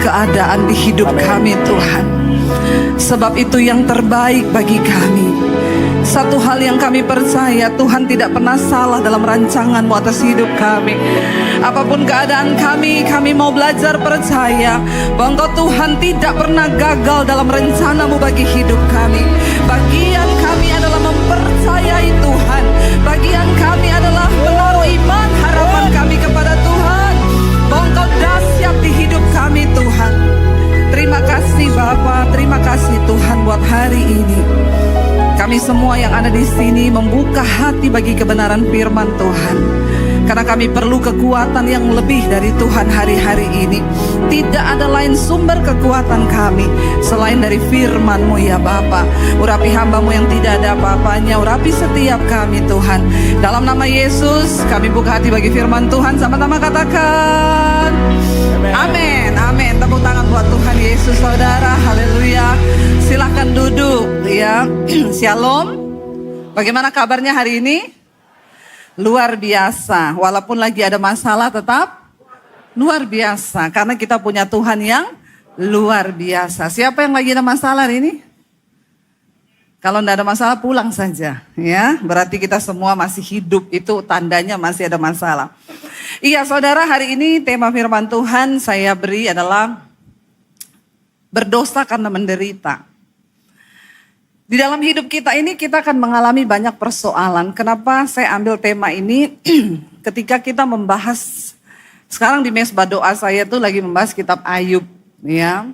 keadaan di hidup kami Tuhan. Sebab itu yang terbaik bagi kami. Satu hal yang kami percaya, Tuhan tidak pernah salah dalam rancangan-Mu atas hidup kami. Apapun keadaan kami mau belajar percaya bahwa Engkau Tuhan tidak pernah gagal dalam rencana-Mu bagi hidup kami. Bagian kami adalah mempercayai Tuhan. Bagian kami adalah menaruh iman harapan kami kepada Tuhan, bahwa Engkau dahsyat di hidup kami Tuhan. Terima kasih Bapa, terima kasih Tuhan buat hari ini. Kami semua yang ada di sini membuka hati bagi kebenaran firman Tuhan. Karena kami perlu kekuatan yang lebih dari Tuhan hari-hari ini. Tidak ada lain sumber kekuatan kami selain dari firman-Mu ya Bapa. Urapi hamba-Mu yang tidak ada apa-apanya, urapi setiap kami Tuhan. Dalam nama Yesus kami buka hati bagi firman Tuhan. Sama-sama katakan amin, amin. Tepuk tangan buat Tuhan Yesus saudara, haleluya. Silahkan duduk ya. Shalom. Bagaimana kabarnya hari ini? Luar biasa. Walaupun lagi ada masalah tetap luar biasa. Karena kita punya Tuhan yang luar biasa. Siapa yang lagi ada masalah hari ini? Kalau tidak ada masalah pulang saja ya. Berarti kita semua masih hidup, itu tandanya masih ada masalah. Iya saudara, hari ini tema firman Tuhan saya beri adalah berdosa karena menderita. Di dalam hidup kita ini kita akan mengalami banyak persoalan. Kenapa saya ambil tema ini? Ketika kita membahas, sekarang di mesbah doa saya tuh lagi membahas kitab Ayub. Ya,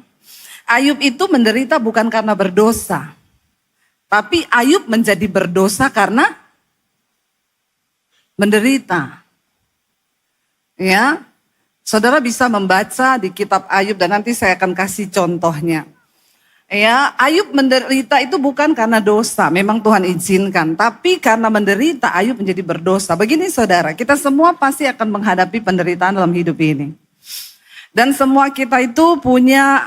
Ayub itu menderita bukan karena berdosa. Tapi Ayub menjadi berdosa karena menderita. Ya, saudara bisa membaca di kitab Ayub dan nanti saya akan kasih contohnya. Ya, Ayub menderita itu bukan karena dosa, memang Tuhan izinkan. Tapi karena menderita, Ayub menjadi berdosa. Begini saudara, kita semua pasti akan menghadapi penderitaan dalam hidup ini. Dan semua kita itu punya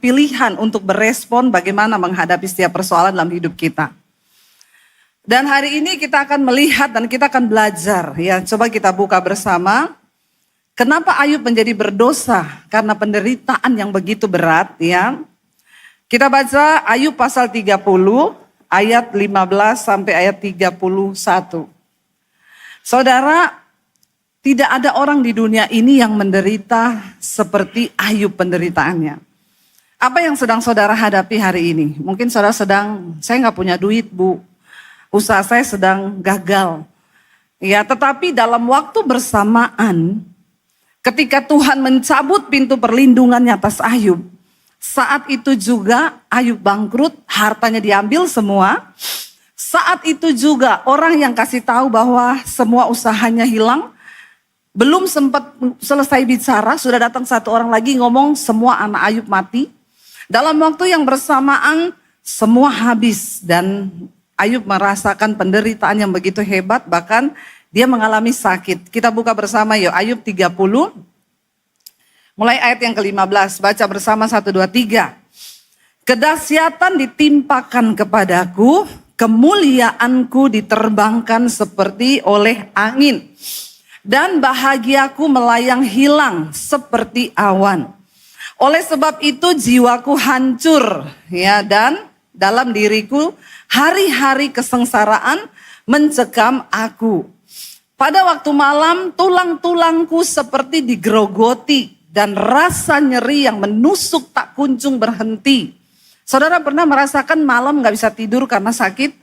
pilihan untuk berespon bagaimana menghadapi setiap persoalan dalam hidup kita. Dan hari ini kita akan melihat dan kita akan belajar. Ya, coba kita buka bersama. Kenapa Ayub menjadi berdosa? Karena penderitaan yang begitu berat ya. Kita baca Ayub pasal 30 ayat 15 sampai ayat 31. Saudara, tidak ada orang di dunia ini yang menderita seperti Ayub penderitaannya. Apa yang sedang saudara hadapi hari ini? Mungkin saudara sedang, saya nggak punya duit bu, usaha saya sedang gagal. Ya, tetapi dalam waktu bersamaan, ketika Tuhan mencabut pintu perlindungannya atas Ayub, saat itu juga Ayub bangkrut, hartanya diambil semua. Saat itu juga orang yang kasih tahu bahwa semua usahanya hilang, belum sempat selesai bicara, sudah datang satu orang lagi ngomong semua anak Ayub mati. Dalam waktu yang bersamaan semua habis dan Ayub merasakan penderitaan yang begitu hebat, bahkan dia mengalami sakit. Kita buka bersama yuk Ayub 30. Mulai ayat yang ke-15, baca bersama 1, 2, 3. Kedahsyatan ditimpakan kepadaku, kemuliaanku diterbangkan seperti oleh angin. Dan bahagiaku melayang hilang seperti awan. Oleh sebab itu jiwaku hancur ya, dan dalam diriku hari-hari kesengsaraan mencekam aku. Pada waktu malam tulang-tulangku seperti digerogoti. Dan rasa nyeri yang menusuk tak kunjung berhenti. Saudara pernah merasakan malam gak bisa tidur karena sakit?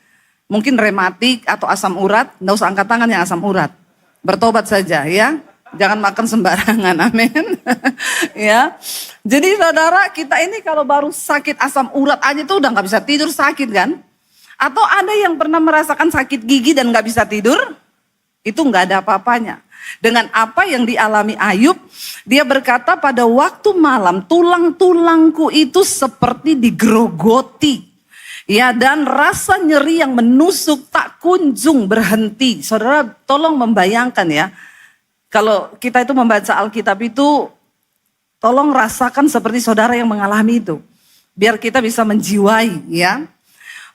Mungkin rematik atau asam urat. Gak usah angkat tangan yang asam urat. Bertobat saja ya. Jangan makan sembarangan, amin. Ya. Jadi saudara, kita ini kalau baru sakit asam urat aja tuh udah gak bisa tidur, sakit kan? Atau ada yang pernah merasakan sakit gigi dan gak bisa tidur? Itu gak ada apa-apanya. Dengan apa yang dialami Ayub, dia berkata pada waktu malam tulang-tulangku itu seperti digerogoti. Ya, dan rasa nyeri yang menusuk tak kunjung berhenti. Saudara tolong membayangkan ya. Kalau kita itu membaca Alkitab itu, tolong rasakan seperti saudara yang mengalami itu. Biar kita bisa menjiwai ya.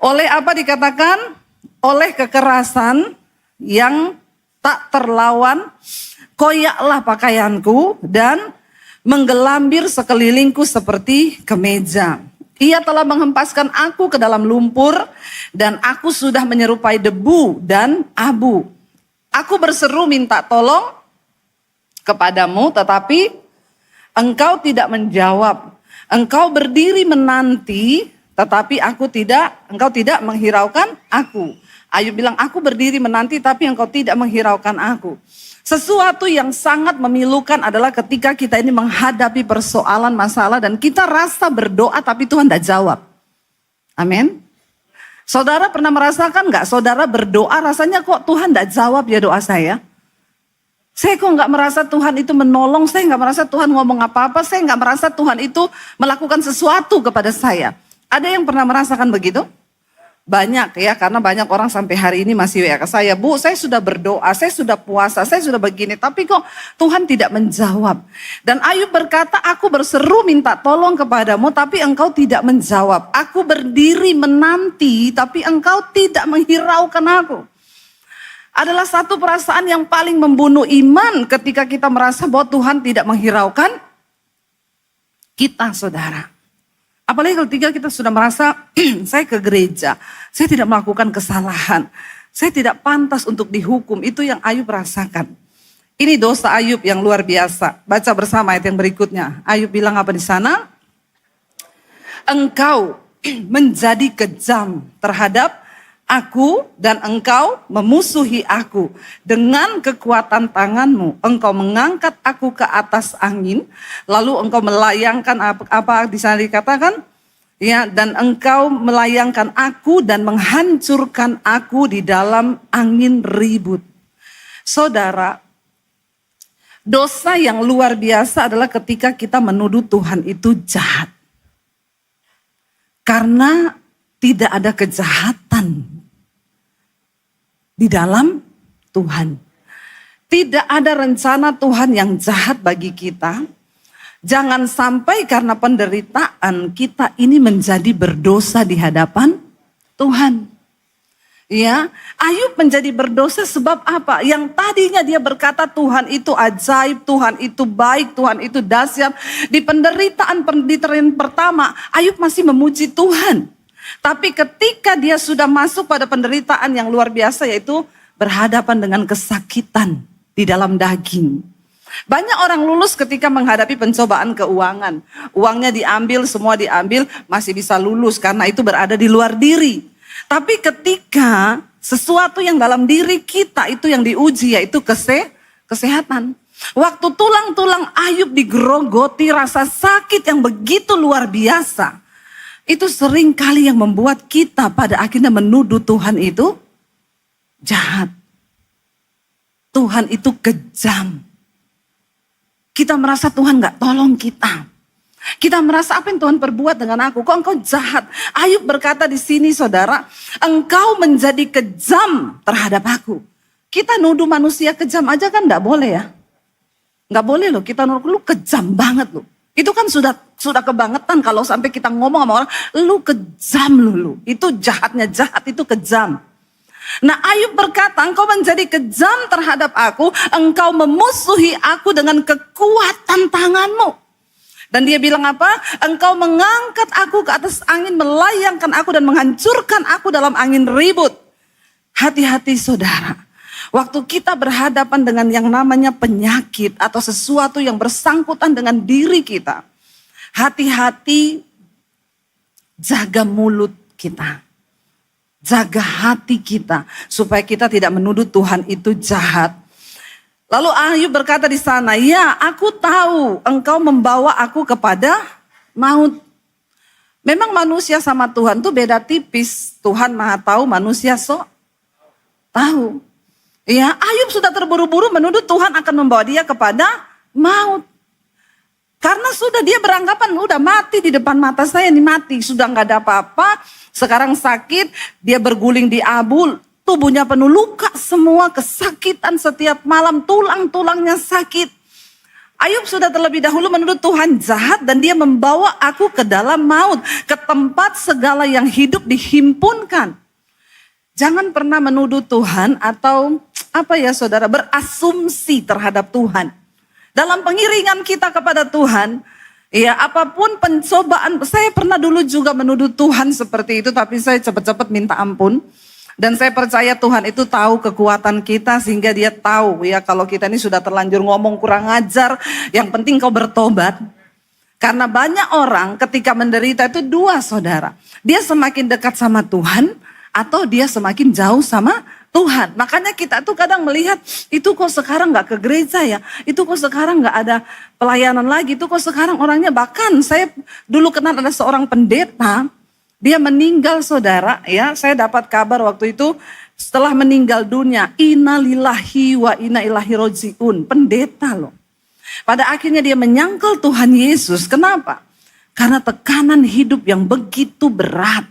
Oleh apa dikatakan? Oleh kekerasan yang tak terlawan, koyaklah pakaianku dan menggelambir sekelilingku seperti kemeja. Ia telah menghempaskan aku ke dalam lumpur dan aku sudah menyerupai debu dan abu. Aku berseru minta tolong kepadamu tetapi engkau tidak menjawab. Engkau berdiri menanti tetapi engkau tidak menghiraukan aku. Ayub bilang, aku berdiri menanti tapi engkau tidak menghiraukan aku. Sesuatu yang sangat memilukan adalah ketika kita ini menghadapi persoalan masalah dan kita rasa berdoa tapi Tuhan tidak jawab. Amin. Saudara pernah merasakan gak? Saudara berdoa rasanya kok Tuhan tidak jawab ya doa saya. Saya kok gak merasa Tuhan itu menolong, saya gak merasa Tuhan ngomong apa-apa, saya gak merasa Tuhan itu melakukan sesuatu kepada saya. Ada yang pernah merasakan begitu? Banyak ya, karena banyak orang sampai hari ini masih WA ke saya, Bu, saya sudah berdoa, saya sudah puasa, saya sudah begini, tapi kok Tuhan tidak menjawab. Dan Ayub berkata, aku berseru minta tolong kepadamu, tapi engkau tidak menjawab. Aku berdiri menanti, tapi engkau tidak menghiraukan aku. Adalah satu perasaan yang paling membunuh iman ketika kita merasa bahwa Tuhan tidak menghiraukan kita, saudara. Apalagi ketika kita sudah merasa, saya ke gereja, saya tidak melakukan kesalahan, saya tidak pantas untuk dihukum, itu yang Ayub rasakan. Ini dosa Ayub yang luar biasa. Baca bersama ayat yang berikutnya. Ayub bilang apa di sana? Engkau menjadi kejam terhadap aku dan engkau memusuhi aku. Dengan kekuatan tanganmu engkau mengangkat aku ke atas angin. Lalu engkau melayangkan apa di sana dikatakan? Ya, dan engkau melayangkan aku dan menghancurkan aku di dalam angin ribut. Saudara, dosa yang luar biasa adalah ketika kita menuduh Tuhan itu jahat. Karena tidak ada kejahatan di dalam Tuhan. Tidak ada rencana Tuhan yang jahat bagi kita. Jangan sampai karena penderitaan kita ini menjadi berdosa di hadapan Tuhan. Ya, Ayub menjadi berdosa sebab apa? Yang tadinya dia berkata Tuhan itu ajaib, Tuhan itu baik, Tuhan itu dahsyat. Di penderitaan pertama, Ayub masih memuji Tuhan. Tapi ketika dia sudah masuk pada penderitaan yang luar biasa, yaitu berhadapan dengan kesakitan di dalam daging. Banyak orang lulus ketika menghadapi pencobaan keuangan. Uangnya diambil, semua diambil, masih bisa lulus karena itu berada di luar diri. Tapi ketika sesuatu yang dalam diri kita itu yang diuji, yaitu kesehatan. Waktu tulang-tulang Ayub digerogoti, rasa sakit yang begitu luar biasa. Itu sering kali yang membuat kita pada akhirnya menuduh Tuhan itu jahat. Tuhan itu kejam. Kita merasa Tuhan gak tolong kita. Kita merasa apa yang Tuhan perbuat dengan aku? Kok engkau jahat? Ayub berkata di sini saudara, engkau menjadi kejam terhadap aku. Kita nuduh manusia kejam aja kan gak boleh ya. Gak boleh loh, kita nuduh lu kejam banget loh. Itu kan sudah kebangetan kalau sampai kita ngomong sama orang, lu kejam lu. Itu jahatnya jahat, itu kejam. Nah Ayub berkata, engkau menjadi kejam terhadap aku, engkau memusuhi aku dengan kekuatan tanganmu. Dan dia bilang apa? Engkau mengangkat aku ke atas angin, melayangkan aku dan menghancurkan aku dalam angin ribut. Hati-hati saudara. Waktu kita berhadapan dengan yang namanya penyakit atau sesuatu yang bersangkutan dengan diri kita. Hati-hati jaga mulut kita. Jaga hati kita supaya kita tidak menuduh Tuhan itu jahat. Lalu Ayub berkata di sana, ya aku tahu engkau membawa aku kepada maut. Memang manusia sama Tuhan tuh beda tipis. Tuhan maha tahu, manusia tahu. Ya, Ayub sudah terburu-buru menuduh Tuhan akan membawa dia kepada maut. Karena sudah dia beranggapan udah mati di depan mata saya, ini mati. Sudah gak ada apa-apa, sekarang sakit, dia berguling di abu, tubuhnya penuh luka semua, kesakitan setiap malam, tulang-tulangnya sakit. Ayub sudah terlebih dahulu menuduh Tuhan jahat dan dia membawa aku ke dalam maut, ke tempat segala yang hidup dihimpunkan. Jangan pernah menuduh Tuhan atau apa ya saudara, berasumsi terhadap Tuhan. Dalam pengiringan kita kepada Tuhan, ya apapun pencobaan, saya pernah dulu juga menuduh Tuhan seperti itu, tapi saya cepat-cepat minta ampun. Dan saya percaya Tuhan itu tahu kekuatan kita sehingga dia tahu ya kalau kita ini sudah terlanjur ngomong kurang ajar, yang penting kau bertobat. Karena banyak orang ketika menderita itu dua saudara. Dia semakin dekat sama Tuhan atau dia semakin jauh sama Tuhan. Makanya kita tuh kadang melihat itu kok sekarang gak ke gereja ya. Itu kok sekarang gak ada pelayanan lagi. Itu kok sekarang orangnya, bahkan saya dulu kenal ada seorang pendeta. Dia meninggal saudara ya. Saya dapat kabar waktu itu setelah meninggal dunia. Innalillahi wa inna ilaihi rojiun. Pendeta loh. Pada akhirnya dia menyangkal Tuhan Yesus. Kenapa? Karena tekanan hidup yang begitu berat.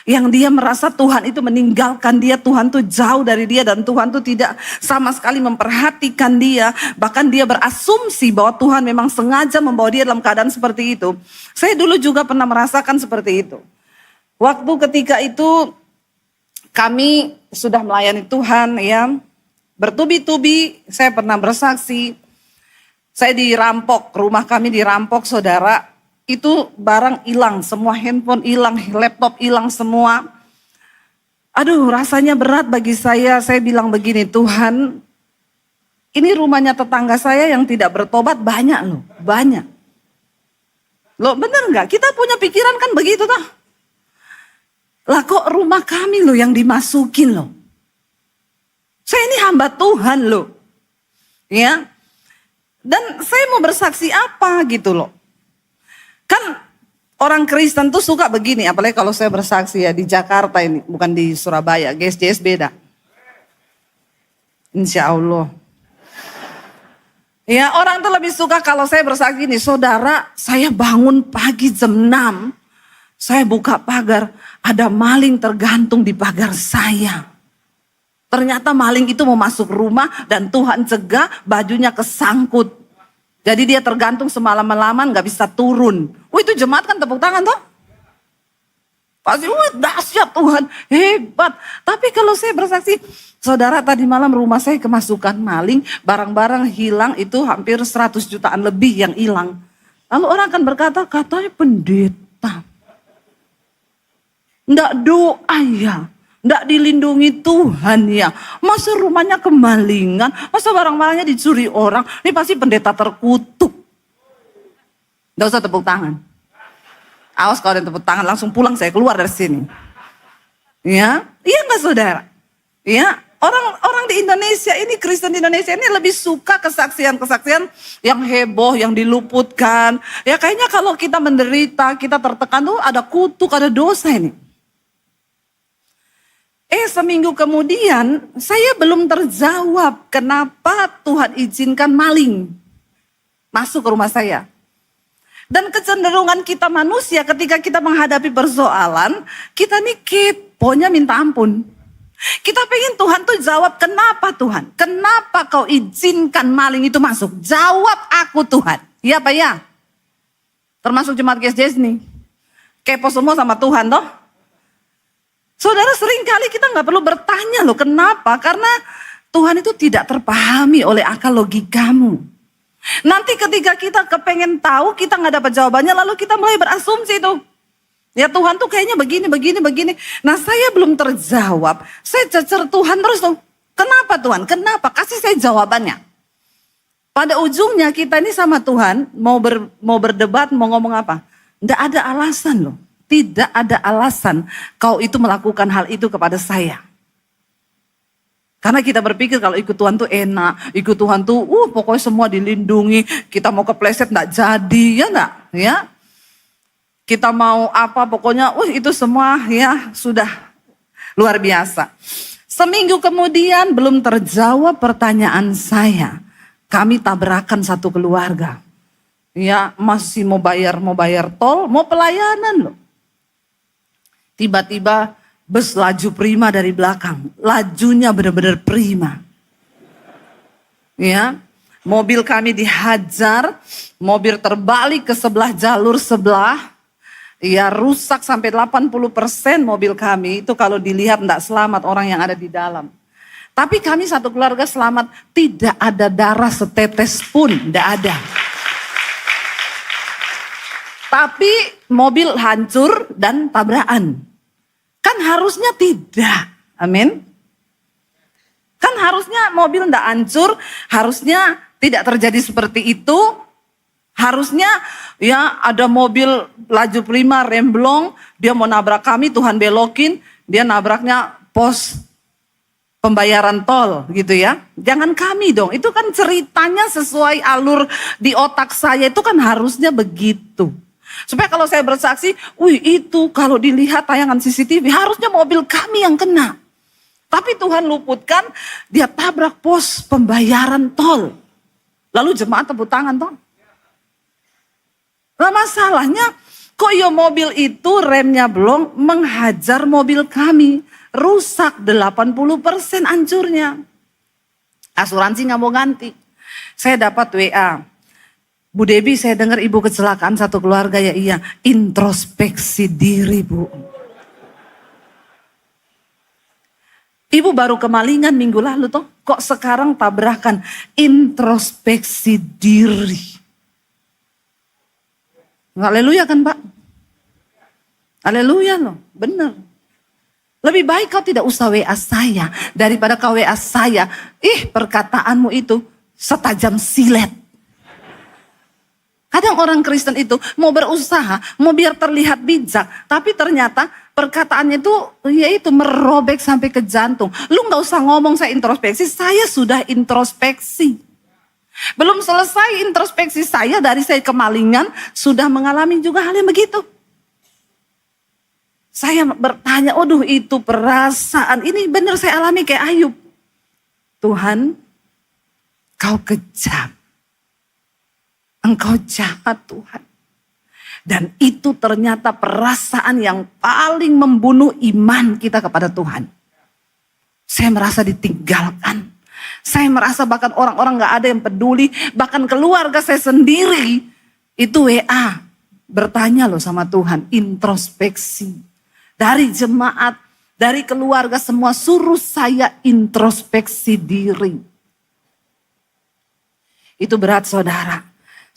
Yang dia merasa Tuhan itu meninggalkan dia, Tuhan tuh jauh dari dia dan Tuhan tuh tidak sama sekali memperhatikan dia. Bahkan dia berasumsi bahwa Tuhan memang sengaja membawa dia dalam keadaan seperti itu. Saya dulu juga pernah merasakan seperti itu. Waktu ketika itu kami sudah melayani Tuhan ya, bertubi-tubi saya pernah bersaksi. Saya dirampok, rumah kami dirampok saudara. Itu barang hilang, semua handphone hilang, laptop hilang semua. Aduh rasanya berat bagi saya bilang begini, Tuhan ini rumahnya tetangga saya yang tidak bertobat banyak loh, banyak. Loh bener gak? Kita punya pikiran kan begitu toh. Lah kok rumah kami loh yang dimasukin loh. Saya ini hamba Tuhan loh. Ya. Dan saya mau bersaksi apa gitu loh. Kan orang Kristen tuh suka begini, apalagi kalau saya bersaksi ya di Jakarta ini, bukan di Surabaya, GSJS beda. Insya Allah. Ya orang tuh lebih suka kalau saya bersaksi ini, saudara saya bangun pagi jam 6, saya buka pagar, ada maling tergantung di pagar saya. Ternyata maling itu mau masuk rumah dan Tuhan cegah, bajunya kesangkut. Jadi dia tergantung semalam-malaman gak bisa turun. Itu jemaat kan tepuk tangan toh. Pasti dahsyat Tuhan, hebat. Tapi kalau saya bersaksi, saudara tadi malam rumah saya kemasukan maling, barang-barang hilang itu hampir 100 jutaan lebih yang hilang. Lalu orang akan berkata, katanya pendeta. Nggak doa ya. Nggak dilindungi Tuhan ya. Masa rumahnya kemalingan, masa barang-barangnya dicuri orang. Ini pasti pendeta terkutuk. Nggak usah tepuk tangan. Awas kalau ada tepuk tangan langsung pulang saya keluar dari sini. Ya, iya nggak saudara? Ya, orang di Indonesia ini, Kristen di Indonesia ini lebih suka kesaksian-kesaksian yang heboh, yang diluputkan. Ya kayaknya kalau kita menderita, kita tertekan tuh ada kutuk, ada dosa ini. Seminggu kemudian saya belum terjawab kenapa Tuhan izinkan maling masuk ke rumah saya. Dan kecenderungan kita manusia ketika kita menghadapi persoalan, kita nih keponya minta ampun. Kita pengen Tuhan tuh jawab, kenapa Tuhan? Kenapa kau izinkan maling itu masuk? Jawab aku Tuhan. Iya Pak ya? Termasuk jemaat GSJS nih. Kepo semua sama Tuhan toh. Saudara sering kali kita gak perlu bertanya loh kenapa? Karena Tuhan itu tidak terpahami oleh akal logikamu. Nanti ketika kita kepengen tahu kita gak dapat jawabannya lalu kita mulai berasumsi tuh. Ya Tuhan tuh kayaknya begini. Nah saya belum terjawab. Saya cecer Tuhan terus tuh. Kenapa Tuhan? Kenapa? Kasih saya jawabannya. Pada ujungnya kita ini sama Tuhan mau berdebat mau ngomong apa? Nggak ada alasan loh. Tidak ada alasan kau itu melakukan hal itu kepada saya. Karena kita berpikir kalau ikut Tuhan tuh enak. Ikut Tuhan tuh pokoknya semua dilindungi. Kita mau kepleset gak jadi ya gak? Ya. Kita mau apa pokoknya itu semua ya sudah luar biasa. Seminggu kemudian belum terjawab pertanyaan saya. Kami tabrakan satu keluarga. Ya masih mau bayar tol, mau pelayanan loh. Tiba-tiba bus laju prima dari belakang. Lajunya benar-benar prima. Ya, mobil kami dihajar, mobil terbalik ke sebelah jalur sebelah. Ya rusak sampai 80% mobil kami. Itu kalau dilihat tidak selamat orang yang ada di dalam. Tapi kami satu keluarga selamat, tidak ada darah setetes pun, tidak ada. Tapi mobil hancur dan tabrakan. Kan harusnya tidak, amin. Kan harusnya mobil tidak hancur, harusnya tidak terjadi seperti itu. Harusnya ya ada mobil laju prima, remblong, dia mau nabrak kami, Tuhan belokin, dia nabraknya pos pembayaran tol gitu ya. Jangan kami dong, itu kan ceritanya sesuai alur di otak saya, itu kan harusnya begitu. Supaya kalau saya bersaksi, wih itu kalau dilihat tayangan CCTV harusnya mobil kami yang kena. Tapi Tuhan luputkan, dia tabrak pos pembayaran tol. Lalu jemaat tepuk tangan toh. Nah masalahnya, kok ya mobil itu remnya belum menghajar mobil kami. Rusak 80% hancurnya. Asuransi nggak mau ganti. Saya dapat WA. Bu Debi, saya dengar ibu kecelakaan satu keluarga ya iya. Introspeksi diri bu. Ibu baru kemalingan minggu lalu toh. Kok sekarang tabrakan? Introspeksi diri. Haleluya kan Pak? Haleluya loh, bener. Lebih baik kau tidak usah WA saya daripada kau WA saya. Perkataanmu itu setajam silet. Kadang orang Kristen itu mau berusaha, mau biar terlihat bijak. Tapi ternyata perkataannya itu yaitu merobek sampai ke jantung. Lu gak usah ngomong saya introspeksi, saya sudah introspeksi. Belum selesai introspeksi saya dari saya kemalingan, sudah mengalami juga hal yang begitu. Saya bertanya, waduh itu perasaan, ini benar saya alami kayak Ayub. Tuhan, kau kejam. Engkau jahat Tuhan. Dan itu ternyata perasaan yang paling membunuh iman kita kepada Tuhan. Saya merasa ditinggalkan. Saya merasa bahkan orang-orang gak ada yang peduli. Bahkan keluarga saya sendiri itu WA. Bertanya loh sama Tuhan, introspeksi. Dari jemaat, dari keluarga semua suruh saya introspeksi diri. Itu berat saudara.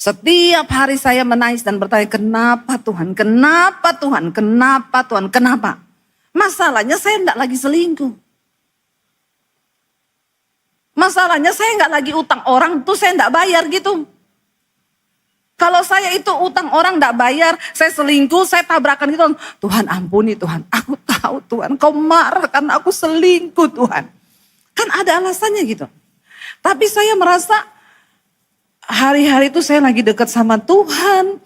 Setiap hari saya menangis dan bertanya, kenapa Tuhan, kenapa Tuhan, kenapa Tuhan, kenapa? Masalahnya saya enggak lagi selingkuh. Masalahnya saya enggak lagi utang orang, tuh saya enggak bayar gitu. Kalau saya itu utang orang enggak bayar, saya selingkuh, saya tabrakan gitu. Tuhan ampuni Tuhan, aku tahu Tuhan, kau marah karena aku selingkuh Tuhan. Kan ada alasannya gitu. Tapi saya merasa hari-hari itu saya lagi dekat sama Tuhan.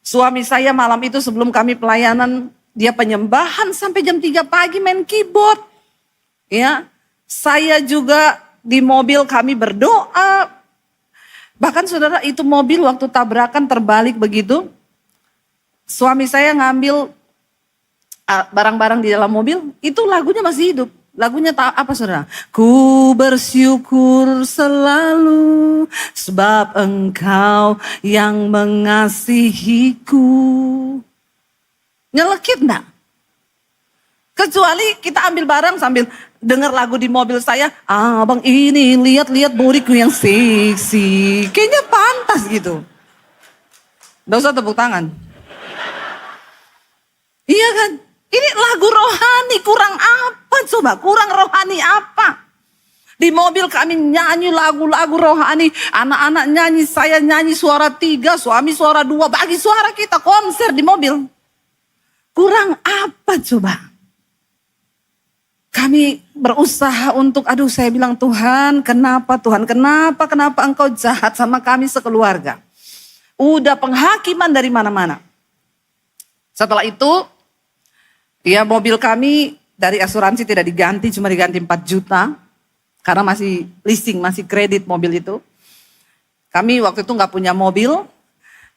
Suami saya malam itu sebelum kami pelayanan, dia penyembahan sampai jam 3 pagi main keyboard. Ya, saya juga di mobil kami berdoa. Bahkan saudara itu mobil waktu tabrakan terbalik begitu. Suami saya ngambil barang-barang di dalam mobil, itu lagunya masih hidup. Lagunya apa saudara? Ku bersyukur selalu sebab engkau yang mengasihiku. Nyelekit enggak? Kecuali kita ambil barang sambil dengar lagu di mobil saya. Abang ini lihat-lihat bodiku yang seksi. Kayaknya pantas gitu. Nggak usah tepuk tangan. Iya kan? Ini lagu rohani, kurang apa coba? Kurang rohani apa? Di mobil kami nyanyi lagu-lagu rohani. Anak-anak nyanyi, saya nyanyi suara 3, suami suara 2. Bagi suara kita konser di mobil. Kurang apa coba? Kami berusaha untuk, saya bilang Tuhan kenapa engkau jahat sama kami sekeluarga. Udah penghakiman dari mana-mana. Setelah itu, ya mobil kami dari asuransi tidak diganti, cuma diganti 4 juta. Karena masih leasing, masih kredit mobil itu. Kami waktu itu gak punya mobil.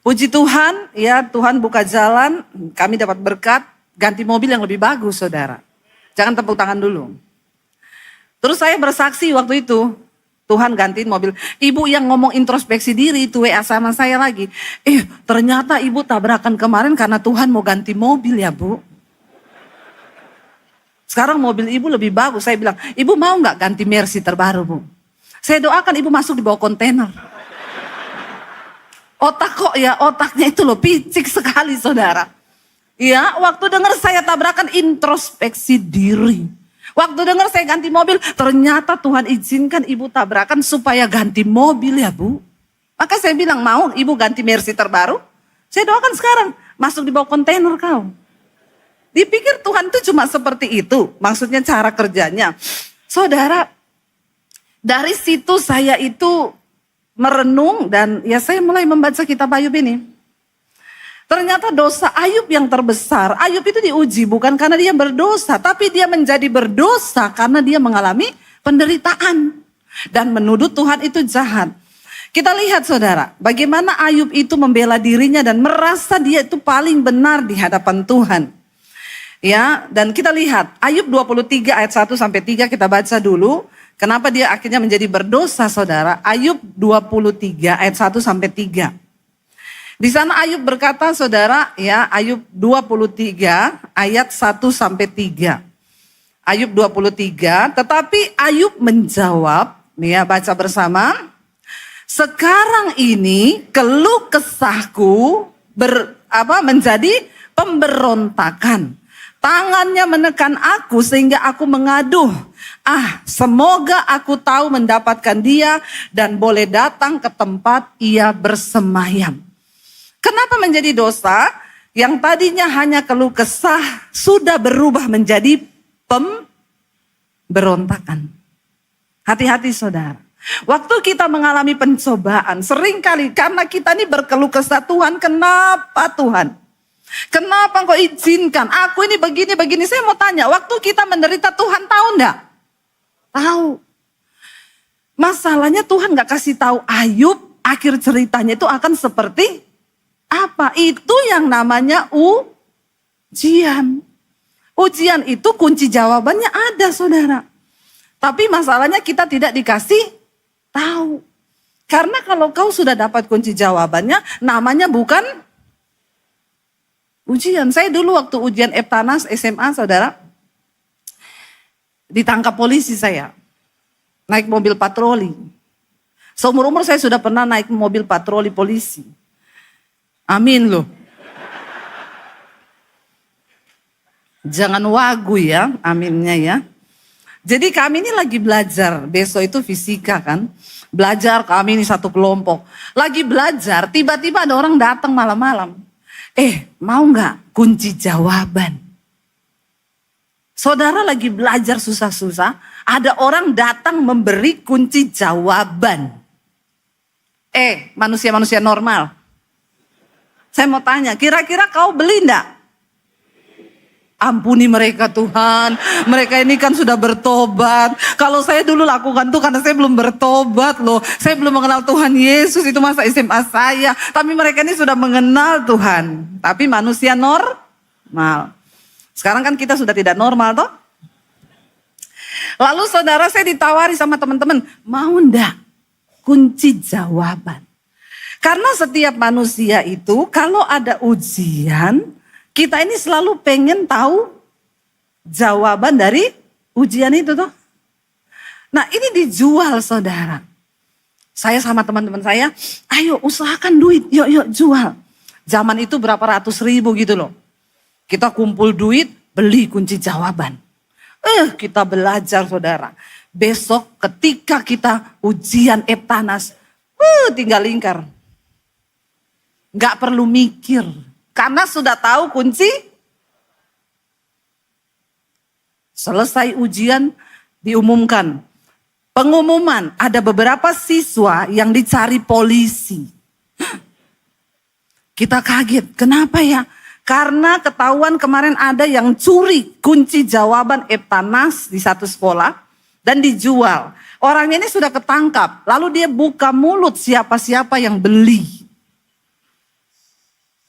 Puji Tuhan, ya Tuhan buka jalan, kami dapat berkat, ganti mobil yang lebih bagus saudara. Jangan tepuk tangan dulu. Terus saya bersaksi waktu itu, Tuhan gantiin mobil. Ibu yang ngomong introspeksi diri itu WA sama saya lagi. Ternyata ibu tabrakan kemarin karena Tuhan mau ganti mobil ya bu. Sekarang mobil ibu lebih bagus. Saya bilang, ibu mau nggak ganti Mercy terbaru, Bu? Saya doakan ibu masuk di bawah kontainer. Otaknya itu loh picik sekali saudara. Ya, waktu dengar saya tabrakan introspeksi diri. Waktu dengar saya ganti mobil, ternyata Tuhan izinkan ibu tabrakan supaya ganti mobil ya Bu. Maka saya bilang, mau ibu ganti Mercy terbaru? Saya doakan sekarang, masuk di bawah kontainer kau. Dipikir Tuhan itu cuma seperti itu, maksudnya cara kerjanya. Saudara, dari situ saya itu merenung dan ya saya mulai membaca kitab Ayub ini. Ternyata dosa Ayub yang terbesar, Ayub itu diuji bukan karena dia berdosa, tapi dia menjadi berdosa karena dia mengalami penderitaan. Dan menuduh Tuhan itu jahat. Kita lihat saudara, bagaimana Ayub itu membela dirinya dan merasa dia itu paling benar di hadapan Tuhan. Ya, dan kita lihat Ayub 23 ayat 1 sampai 3 kita baca dulu. Kenapa dia akhirnya menjadi berdosa saudara? Ayub 23 ayat 1 sampai 3. Di sana Ayub berkata saudara ya, Ayub 23 ayat 1 sampai 3. Ayub 23, tetapi Ayub menjawab, nih ya baca bersama. Sekarang ini keluh kesahku menjadi pemberontakan. Tangannya menekan aku sehingga aku mengaduh. Semoga aku tahu mendapatkan dia dan boleh datang ke tempat ia bersemayam. Kenapa menjadi dosa? Yang tadinya hanya keluh kesah sudah berubah menjadi pemberontakan. Hati-hati saudara. Waktu kita mengalami pencobaan, seringkali karena kita ini berkeluh kesah, Tuhan kenapa Tuhan? Kenapa engkau izinkan? Aku ini begini. Saya mau tanya, waktu kita menderita Tuhan tahu enggak? Tahu. Masalahnya Tuhan gak kasih tahu Ayub akhir ceritanya itu akan seperti apa? Itu yang namanya ujian. Ujian itu kunci jawabannya ada saudara. Tapi masalahnya kita tidak dikasih tahu. Karena kalau kau sudah dapat kunci jawabannya, namanya bukan ujian. Saya dulu waktu ujian Eptanas SMA saudara, ditangkap polisi saya. Naik mobil patroli. Seumur-umur saya sudah pernah naik mobil patroli polisi. Amin loh. Jangan wagu ya, aminnya ya. Jadi kami ini lagi belajar, besok itu fisika kan. Belajar kami ini satu kelompok. Lagi belajar, tiba-tiba ada orang datang malam-malam. Mau nggak kunci jawaban? Saudara lagi belajar susah-susah, ada orang datang memberi kunci jawaban. Manusia-manusia normal. Saya mau tanya, kira-kira kau beli enggak? Ampuni mereka Tuhan, mereka ini kan sudah bertobat. Kalau saya dulu lakukan tuh karena saya belum bertobat loh. Saya belum mengenal Tuhan Yesus, itu masa SMA saya. Tapi mereka ini sudah mengenal Tuhan. Tapi manusia normal. Sekarang kan kita sudah tidak normal toh. Lalu saudara saya ditawari sama teman-teman, mau enggak kunci jawaban? Karena setiap manusia itu kalau ada ujian, kita ini selalu pengen tahu jawaban dari ujian itu toh. Nah ini dijual saudara. Saya sama teman-teman saya, ayo usahakan duit, yuk jual. Zaman itu berapa ratus ribu gitu loh. Kita kumpul duit, beli kunci jawaban. Kita belajar saudara. Besok ketika kita ujian Eptanas, tinggal lingkar. Gak perlu mikir. Karena sudah tahu kunci. Selesai ujian diumumkan. Pengumuman, ada beberapa siswa yang dicari polisi. Kita kaget, kenapa ya? Karena ketahuan kemarin ada yang curi kunci jawaban Eptanas di satu sekolah dan dijual. Orangnya ini sudah ketangkap, lalu dia buka mulut siapa-siapa yang beli.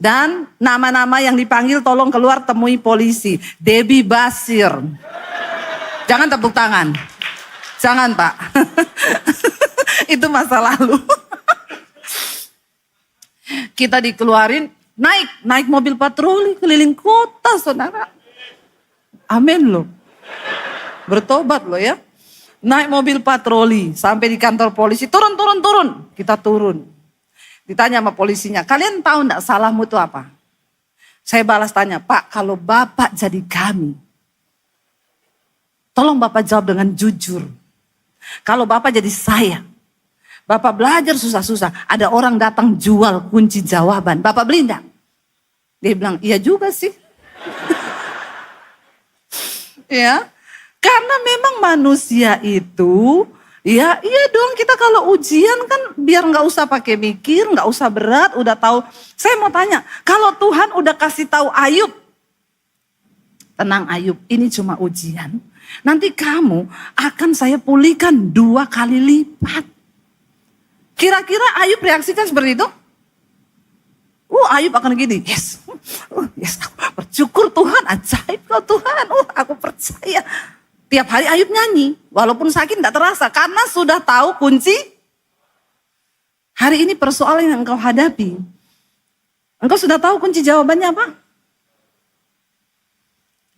Dan nama-nama yang dipanggil tolong keluar temui polisi. Debbie Basir. Jangan tepuk tangan. Jangan Pak. Itu masa lalu. Kita dikeluarin, naik mobil patroli keliling kota saudara. Amin loh. Bertobat loh ya. Naik mobil patroli sampai di kantor polisi, turun. Kita turun. Ditanya sama polisinya, kalian tahu enggak salahmu itu apa? Saya balas tanya, Pak, kalau Bapak jadi kami, tolong Bapak jawab dengan jujur. Kalau Bapak jadi saya, Bapak belajar susah-susah, ada orang datang jual kunci jawaban, Bapak beli enggak? Dia bilang, iya juga sih. Ya. Karena memang manusia itu, ya iya dong, kita kalau ujian kan biar nggak usah pakai mikir, nggak usah berat, udah tahu. Saya mau tanya, kalau Tuhan udah kasih tahu Ayub, tenang Ayub, ini cuma ujian. Nanti kamu akan saya pulihkan 2 kali lipat. Kira-kira Ayub reaksikan seperti itu? Ayub akan gini, yes, aku bersyukur Tuhan, ajaib kau Tuhan, aku percaya. Tiap hari Ayub nyanyi, walaupun sakit tidak terasa, karena sudah tahu kunci. Hari ini persoalan yang engkau hadapi, engkau sudah tahu kunci jawabannya apa?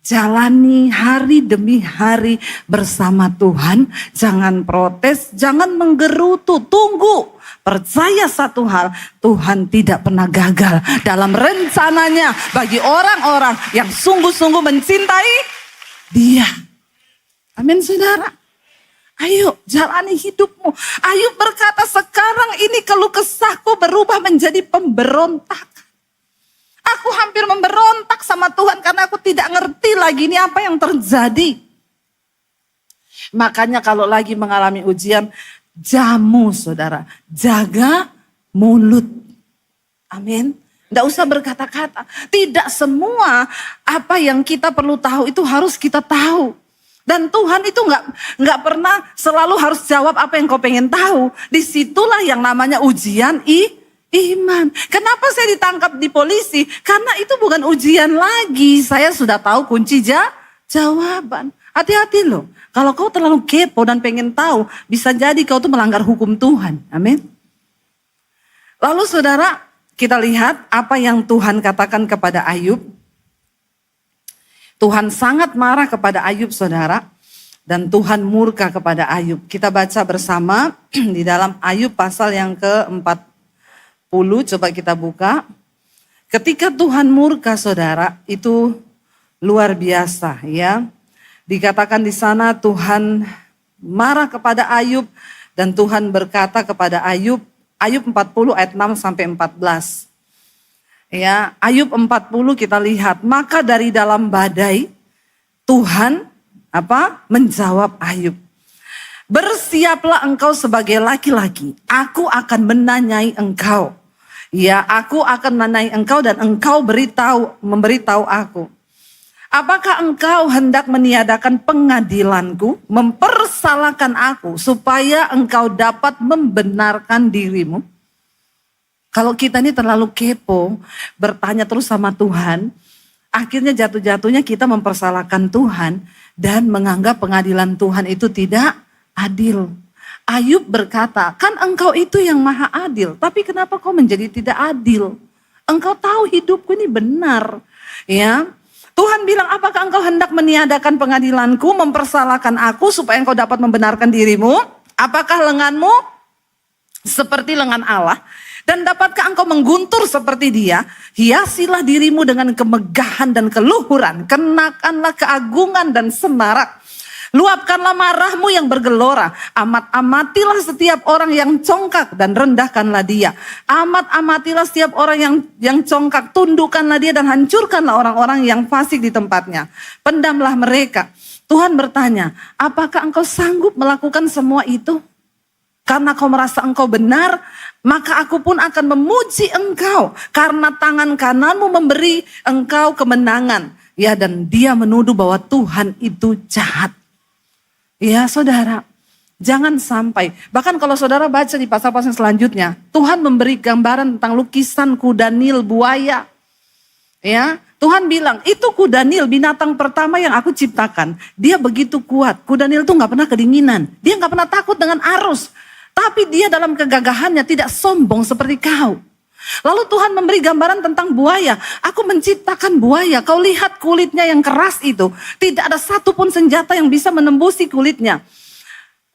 Jalani hari demi hari bersama Tuhan, jangan protes, jangan menggerutu, tunggu. Percaya satu hal, Tuhan tidak pernah gagal dalam rencananya bagi orang-orang yang sungguh-sungguh mencintai Dia. Amin saudara. Ayo jalani hidupmu. Ayub berkata, sekarang ini keluh kesahku berubah menjadi pemberontak. Aku hampir memberontak sama Tuhan karena aku tidak ngerti lagi ini apa yang terjadi. Makanya kalau lagi mengalami ujian, jamu saudara, jaga mulut. Amin. Tidak usah berkata-kata. Tidak semua apa yang kita perlu tahu itu harus kita tahu. Dan Tuhan itu nggak pernah selalu harus jawab apa yang kau pengen tahu. Disitulah yang namanya ujian iman. Kenapa saya ditangkap di polisi? Karena itu bukan ujian lagi. Saya sudah tahu kunci jawaban. Hati-hati loh. Kalau kau terlalu kepo dan pengen tahu, bisa jadi kau tuh melanggar hukum Tuhan. Amin. Lalu saudara, kita lihat apa yang Tuhan katakan kepada Ayub. Tuhan sangat marah kepada Ayub saudara. Dan Tuhan murka kepada Ayub. Kita baca bersama di dalam Ayub pasal yang ke-40. Coba kita buka. Ketika Tuhan murka saudara, itu luar biasa ya. Dikatakan di sana Tuhan marah kepada Ayub. Dan Tuhan berkata kepada Ayub. Ayub 40 ayat 6 sampai 14. Ya, Ayub 40 kita lihat, maka dari dalam badai Tuhan menjawab Ayub. Bersiaplah engkau sebagai laki-laki, aku akan menanyai engkau. Ya, aku akan menanyai engkau dan engkau memberitahu aku. Apakah engkau hendak meniadakan pengadilanku, mempersalahkan aku supaya engkau dapat membenarkan dirimu? Kalau kita ini terlalu kepo, bertanya terus sama Tuhan, akhirnya jatuh-jatuhnya kita mempersalahkan Tuhan dan menganggap pengadilan Tuhan itu tidak adil. Ayub berkata, kan engkau itu yang maha adil, tapi kenapa kau menjadi tidak adil? Engkau tahu hidupku ini benar. Ya, Tuhan bilang, apakah engkau hendak meniadakan pengadilanku, mempersalahkan aku supaya engkau dapat membenarkan dirimu? Apakah lenganmu seperti lengan Allah? Dan dapatkah engkau mengguntur seperti Dia? Hiasilah dirimu dengan kemegahan dan keluhuran. Kenakanlah keagungan dan semarak. Luapkanlah marahmu yang bergelora. Amat-amatilah setiap orang yang congkak dan rendahkanlah dia. Amat-amatilah setiap orang yang congkak. Tundukkanlah dia dan hancurkanlah orang-orang yang fasik di tempatnya. Pendamlah mereka. Tuhan bertanya, apakah engkau sanggup melakukan semua itu? Karena kau merasa engkau benar, maka aku pun akan memuji engkau. Karena tangan kananmu memberi engkau kemenangan. Ya, dan dia menuduh bahwa Tuhan itu jahat. Ya saudara, jangan sampai. Bahkan kalau saudara baca di pasal-pasal selanjutnya, Tuhan memberi gambaran tentang lukisan kuda Nil buaya. Ya, Tuhan bilang, itu kuda Nil, binatang pertama yang aku ciptakan. Dia begitu kuat. Kuda Nil tuh gak pernah kedinginan. Dia gak pernah takut dengan arus. Tapi dia dalam kegagahannya tidak sombong seperti kau. Lalu Tuhan memberi gambaran tentang buaya. Aku menciptakan buaya, kau lihat kulitnya yang keras itu. Tidak ada satupun senjata yang bisa menembusi kulitnya.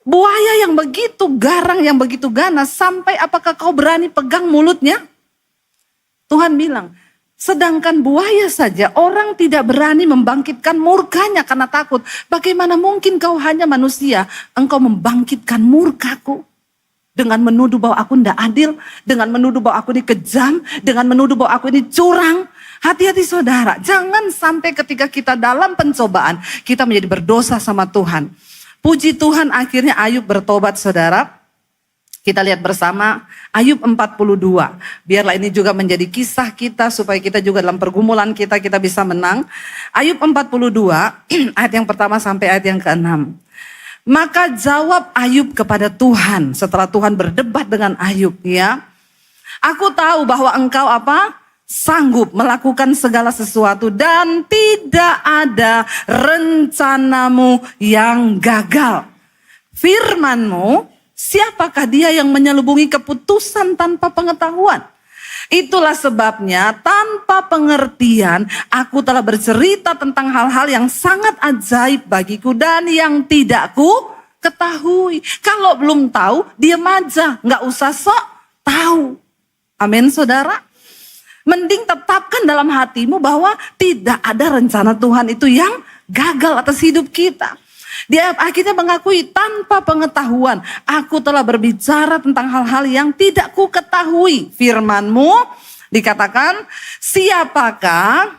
Buaya yang begitu garang, yang begitu ganas, sampai apakah kau berani pegang mulutnya? Tuhan bilang, sedangkan buaya saja orang tidak berani membangkitkan murkanya karena takut. Bagaimana mungkin kau hanya manusia, engkau membangkitkan murkaku? Dengan menuduh bahwa aku tidak adil, dengan menuduh bahwa aku ini kejam, dengan menuduh bahwa aku ini curang. Hati-hati saudara, jangan sampai ketika kita dalam pencobaan, kita menjadi berdosa sama Tuhan. Puji Tuhan akhirnya Ayub bertobat saudara. Kita lihat bersama Ayub 42. Biarlah ini juga menjadi kisah kita supaya kita juga dalam pergumulan kita bisa menang. Ayub 42 ayat yang pertama sampai ayat yang ke-6. Maka jawab Ayub kepada Tuhan setelah Tuhan berdebat dengan Ayub ya. Aku tahu bahwa engkau apa? Sanggup melakukan segala sesuatu dan tidak ada rencanamu yang gagal. Firmanmu, siapakah dia yang menyelubungi keputusan tanpa pengetahuan? Itulah sebabnya tanpa pengertian aku telah bercerita tentang hal-hal yang sangat ajaib bagiku dan yang tidak ku ketahui. Kalau belum tahu, diam aja, nggak usah sok tahu. Amin saudara. Mending tetapkan dalam hatimu bahwa tidak ada rencana Tuhan itu yang gagal atas hidup kita. Dia akhirnya mengakui tanpa pengetahuan. Aku telah berbicara tentang hal-hal yang tidak ku ketahui. Firmanmu dikatakan, siapakah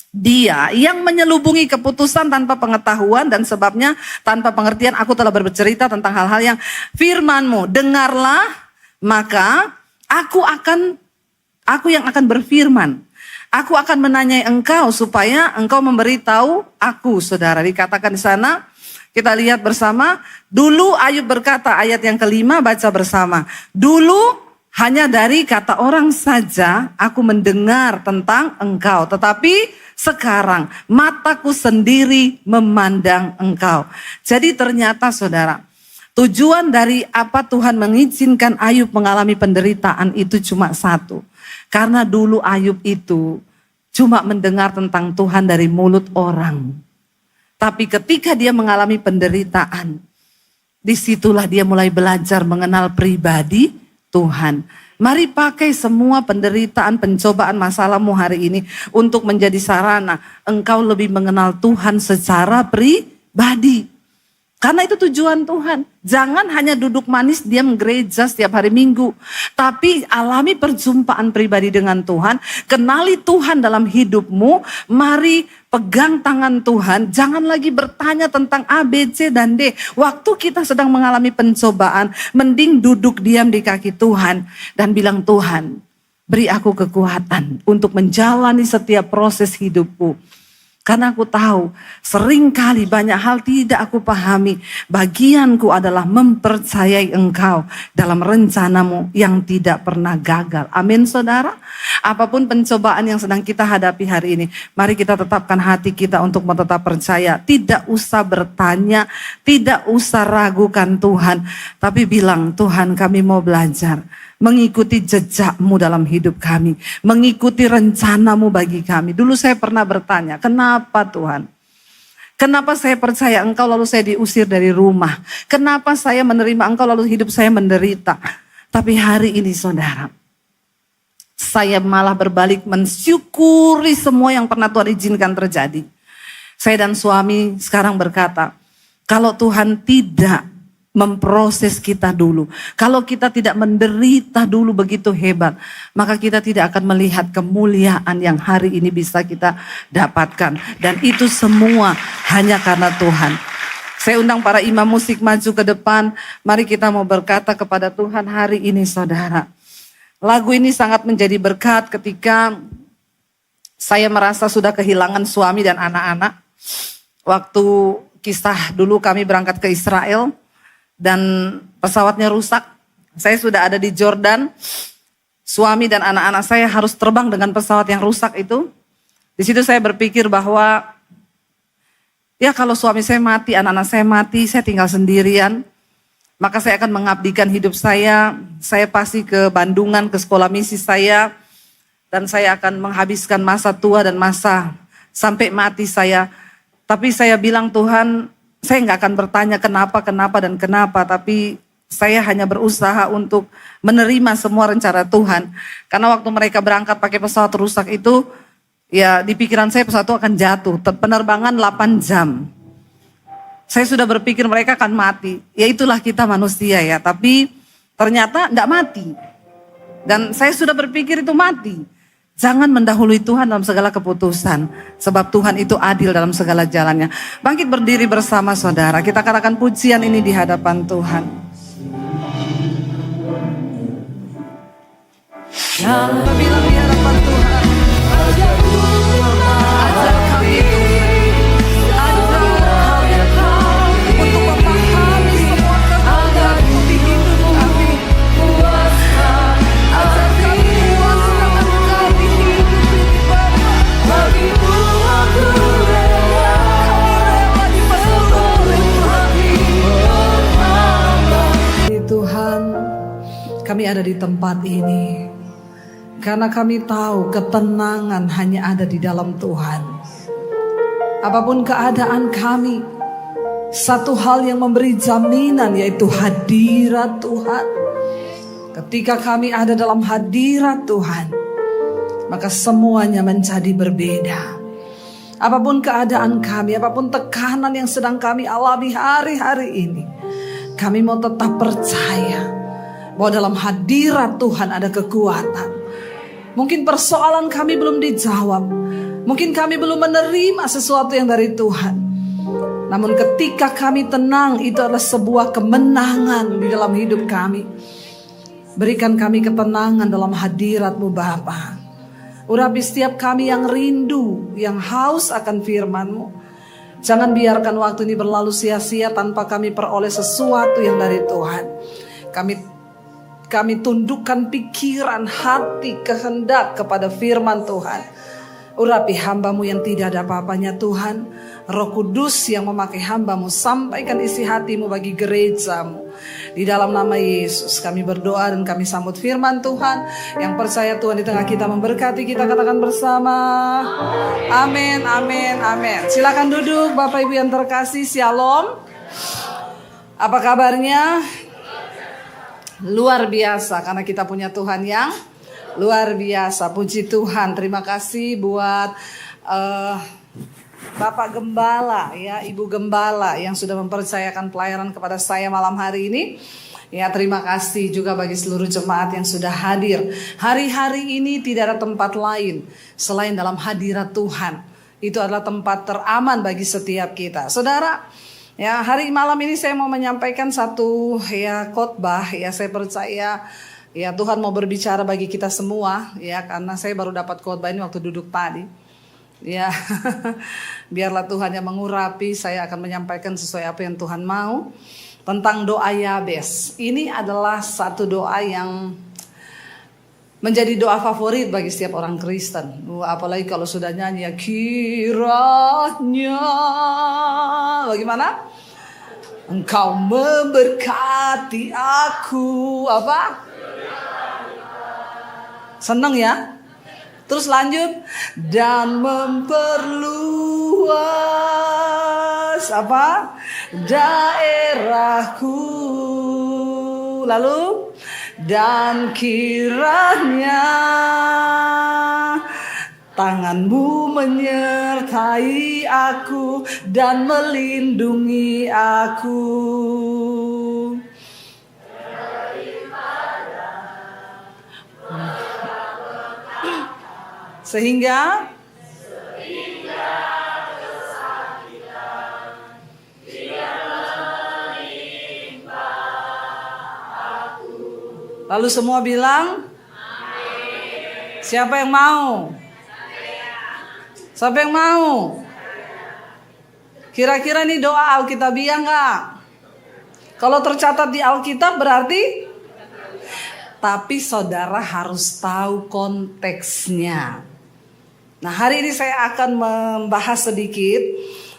dia yang menyelubungi keputusan tanpa pengetahuan dan sebabnya tanpa pengertian aku telah bercerita tentang hal-hal yang firmanmu. Dengarlah, maka aku yang akan berfirman. Aku akan menanyai engkau supaya engkau memberitahu aku, saudara. Dikatakan di sana, kita lihat bersama. Dulu Ayub berkata, ayat yang kelima, baca bersama. Dulu hanya dari kata orang saja aku mendengar tentang engkau. Tetapi sekarang mataku sendiri memandang engkau. Jadi ternyata saudara, tujuan dari apa Tuhan mengizinkan Ayub mengalami penderitaan itu cuma satu. Karena dulu Ayub itu cuma mendengar tentang Tuhan dari mulut orang. Tapi ketika dia mengalami penderitaan, disitulah dia mulai belajar mengenal pribadi Tuhan. Mari pakai semua penderitaan, pencobaan, masalahmu hari ini untuk menjadi sarana engkau lebih mengenal Tuhan secara pribadi. Karena itu tujuan Tuhan. Jangan hanya duduk manis diam gereja setiap hari Minggu. Tapi alami perjumpaan pribadi dengan Tuhan. Kenali Tuhan dalam hidupmu. Mari pegang tangan Tuhan. Jangan lagi bertanya tentang A, B, C, dan D. Waktu kita sedang mengalami pencobaan. Mending duduk diam di kaki Tuhan. Dan bilang, Tuhan, beri aku kekuatan untuk menjalani setiap proses hidupku. Karena aku tahu seringkali banyak hal tidak aku pahami. Bagianku adalah mempercayai engkau dalam rencanamu yang tidak pernah gagal. Amin saudara. Apapun pencobaan yang sedang kita hadapi hari ini. Mari kita tetapkan hati kita untuk tetap percaya. Tidak usah bertanya. Tidak usah ragukan Tuhan. Tapi bilang, Tuhan kami mau belajar. Mengikuti jejakmu dalam hidup kami. Mengikuti rencanamu bagi kami. Dulu saya pernah bertanya, kenapa Tuhan? Kenapa saya percaya engkau lalu saya diusir dari rumah? Kenapa saya menerima engkau lalu hidup saya menderita? Tapi hari ini saudara, saya malah berbalik mensyukuri semua yang pernah Tuhan izinkan terjadi. Saya dan suami sekarang berkata, kalau Tuhan tidak memproses kita dulu. Kalau kita tidak menderita dulu begitu hebat, maka kita tidak akan melihat kemuliaan yang hari ini bisa kita dapatkan. Dan itu semua hanya karena Tuhan. Saya undang para imam musik maju ke depan. Mari kita mau berkata kepada Tuhan hari ini saudara. Lagu ini sangat menjadi berkat ketika saya merasa sudah kehilangan suami dan anak-anak. Waktu kisah dulu kami berangkat ke Israel. Dan pesawatnya rusak. Saya sudah ada di Jordan. Suami dan anak-anak saya harus terbang dengan pesawat yang rusak itu. Di situ saya berpikir bahwa ya kalau suami saya mati, anak-anak saya mati, saya tinggal sendirian. maka saya akan mengabdikan hidup saya. Saya pasti ke Bandungan, ke sekolah misi saya. Dan saya akan menghabiskan masa tua dan masa sampai mati saya. Tapi saya bilang, Tuhan, saya nggak akan bertanya kenapa, dan kenapa. Tapi saya hanya berusaha untuk menerima semua rencana Tuhan. Karena waktu mereka berangkat pakai pesawat rusak itu, ya di pikiran saya pesawat itu akan jatuh. Penerbangan 8 jam. Saya sudah berpikir mereka akan mati. Ya itulah kita manusia ya. Tapi ternyata enggak mati. Dan saya sudah berpikir itu mati. Jangan mendahului Tuhan dalam segala keputusan. Sebab Tuhan itu adil dalam segala jalannya. Bangkit berdiri bersama saudara. Kita katakan pujian ini di hadapan Tuhan. Kita bilang di hadapan Tuhan. Ajar kami Tuhan. Untuk memahami semua kehendak-Mu di hidup kami. Ajar kami kuasakan Engkau di hidup ini Bapa. Bagimu aku rela. Kami rela diperoleh Tuhan. Kami ada di tempat ini karena kami tahu ketenangan hanya ada di dalam Tuhan. Apapun keadaan kami, satu hal yang memberi jaminan yaitu hadirat Tuhan. Ketika kami ada dalam hadirat Tuhan, maka semuanya menjadi berbeda. Apapun keadaan kami, apapun tekanan yang sedang kami alami hari-hari ini, kami mau tetap percaya bahwa dalam hadirat Tuhan ada kekuatan. Mungkin persoalan kami belum dijawab, mungkin kami belum menerima sesuatu yang dari Tuhan. Namun ketika kami tenang, itu adalah sebuah kemenangan di dalam hidup kami. Berikan kami ketenangan dalam hadirat-Mu Bapa. Urapi setiap kami yang rindu, yang haus akan firman-Mu. Jangan biarkan waktu ini berlalu sia-sia tanpa kami peroleh sesuatu yang dari Tuhan. Kami tundukkan pikiran, hati, kehendak kepada firman Tuhan. Urapi hamba-Mu yang tidak ada apa-apanya Tuhan. Roh Kudus yang memakai hamba-Mu, sampaikan isi hati-Mu bagi gereja-Mu. Di dalam nama Yesus kami berdoa dan kami sambut firman Tuhan. Yang percaya Tuhan di tengah kita memberkati, kita katakan bersama. Amin, amin, amin. Silakan duduk Bapak Ibu yang terkasih. Shalom. Apa kabarnya? Luar biasa karena kita punya Tuhan yang luar biasa. Puji Tuhan. Terima kasih buat Bapak Gembala ya, Ibu Gembala yang sudah mempercayakan pelayanan kepada saya malam hari ini. Ya, terima kasih juga bagi seluruh jemaat yang sudah hadir. Hari-hari ini tidak ada tempat lain selain dalam hadirat Tuhan. Itu adalah tempat teraman bagi setiap kita. Saudara, ya, hari malam ini saya mau menyampaikan satu ya khotbah. Ya, saya percaya ya Tuhan mau berbicara bagi kita semua ya, karena saya baru dapat khotbah ini waktu duduk tadi. Ya, biarlah Tuhan yang mengurapi. Saya akan menyampaikan sesuai apa yang Tuhan mau tentang doa Yabes. Ini adalah satu doa yang menjadi doa favorit bagi setiap orang Kristen. Apalagi kalau sudah nyanyi ya, kiranya bagaimana? Engkau memberkati aku. Apa? Seneng ya? Terus lanjut. Dan memperluas apa? Daerahku. Lalu dan kiranya tangan-Mu menyertai aku dan melindungi aku. Sehingga lalu semua bilang amin. Siapa yang mau? Siapa yang mau? Kira-kira ini doa Alkitabiah enggak? Kalau tercatat di Alkitab berarti? Tapi saudara harus tahu konteksnya. Nah, hari ini saya akan membahas sedikit.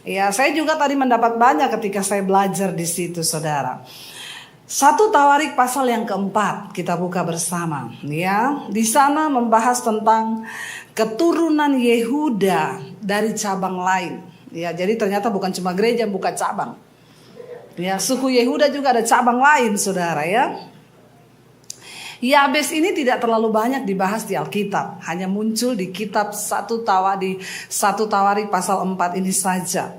Ya, saya juga tadi mendapat banyak ketika saya belajar di situ, saudara. 1 Tawarik pasal yang keempat kita buka bersama ya. Di sana membahas tentang keturunan Yehuda dari cabang lain. Ya, jadi ternyata bukan cuma gereja buka cabang. Ya, suku Yehuda juga ada cabang lain, Saudara ya. Yabes ini tidak terlalu banyak dibahas di Alkitab, hanya muncul di kitab 1 Tawarik pasal 4 ini saja.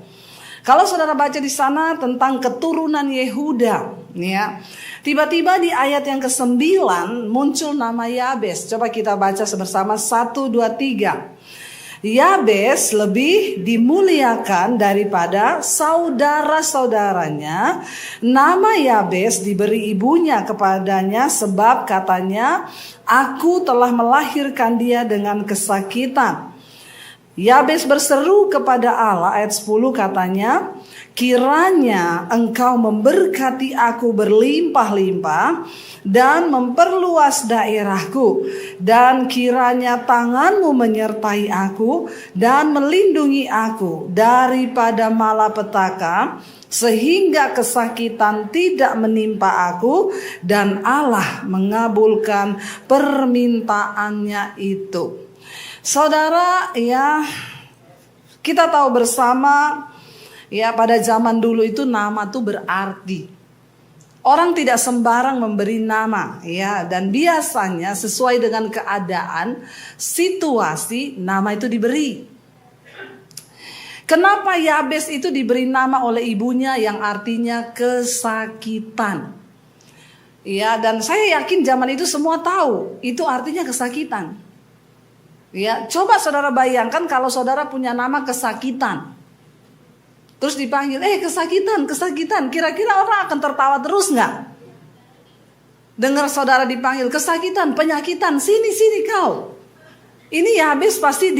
Kalau saudara baca di sana tentang keturunan Yehuda, ya, tiba-tiba di ayat yang ke-9 muncul nama Yabes. Coba kita baca bersama 1, 2, 3. Yabes lebih dimuliakan daripada saudara-saudaranya. Nama Yabes diberi ibunya kepadanya sebab katanya, aku telah melahirkan dia dengan kesakitan. Yabes berseru kepada Allah, ayat 10 katanya, kiranya engkau memberkati aku berlimpah-limpah dan memperluas daerahku, dan kiranya tanganmu menyertai aku dan melindungi aku daripada malapetaka, sehingga kesakitan tidak menimpa aku, dan Allah mengabulkan permintaannya itu. Saudara, ya, kita tahu bersama ya, pada zaman dulu itu nama tuh berarti. Orang tidak sembarang memberi nama ya, dan biasanya sesuai dengan keadaan, situasi, nama itu diberi. Kenapa Yabes itu diberi nama oleh ibunya yang artinya kesakitan? Ya, dan saya yakin zaman itu semua tahu itu artinya kesakitan. Ya, coba saudara bayangkan kalau saudara punya nama kesakitan. Terus dipanggil, kesakitan. Kira-kira orang akan tertawa terus nggak? Dengar saudara dipanggil kesakitan, penyakitan, sini kau. Ini Yabes pasti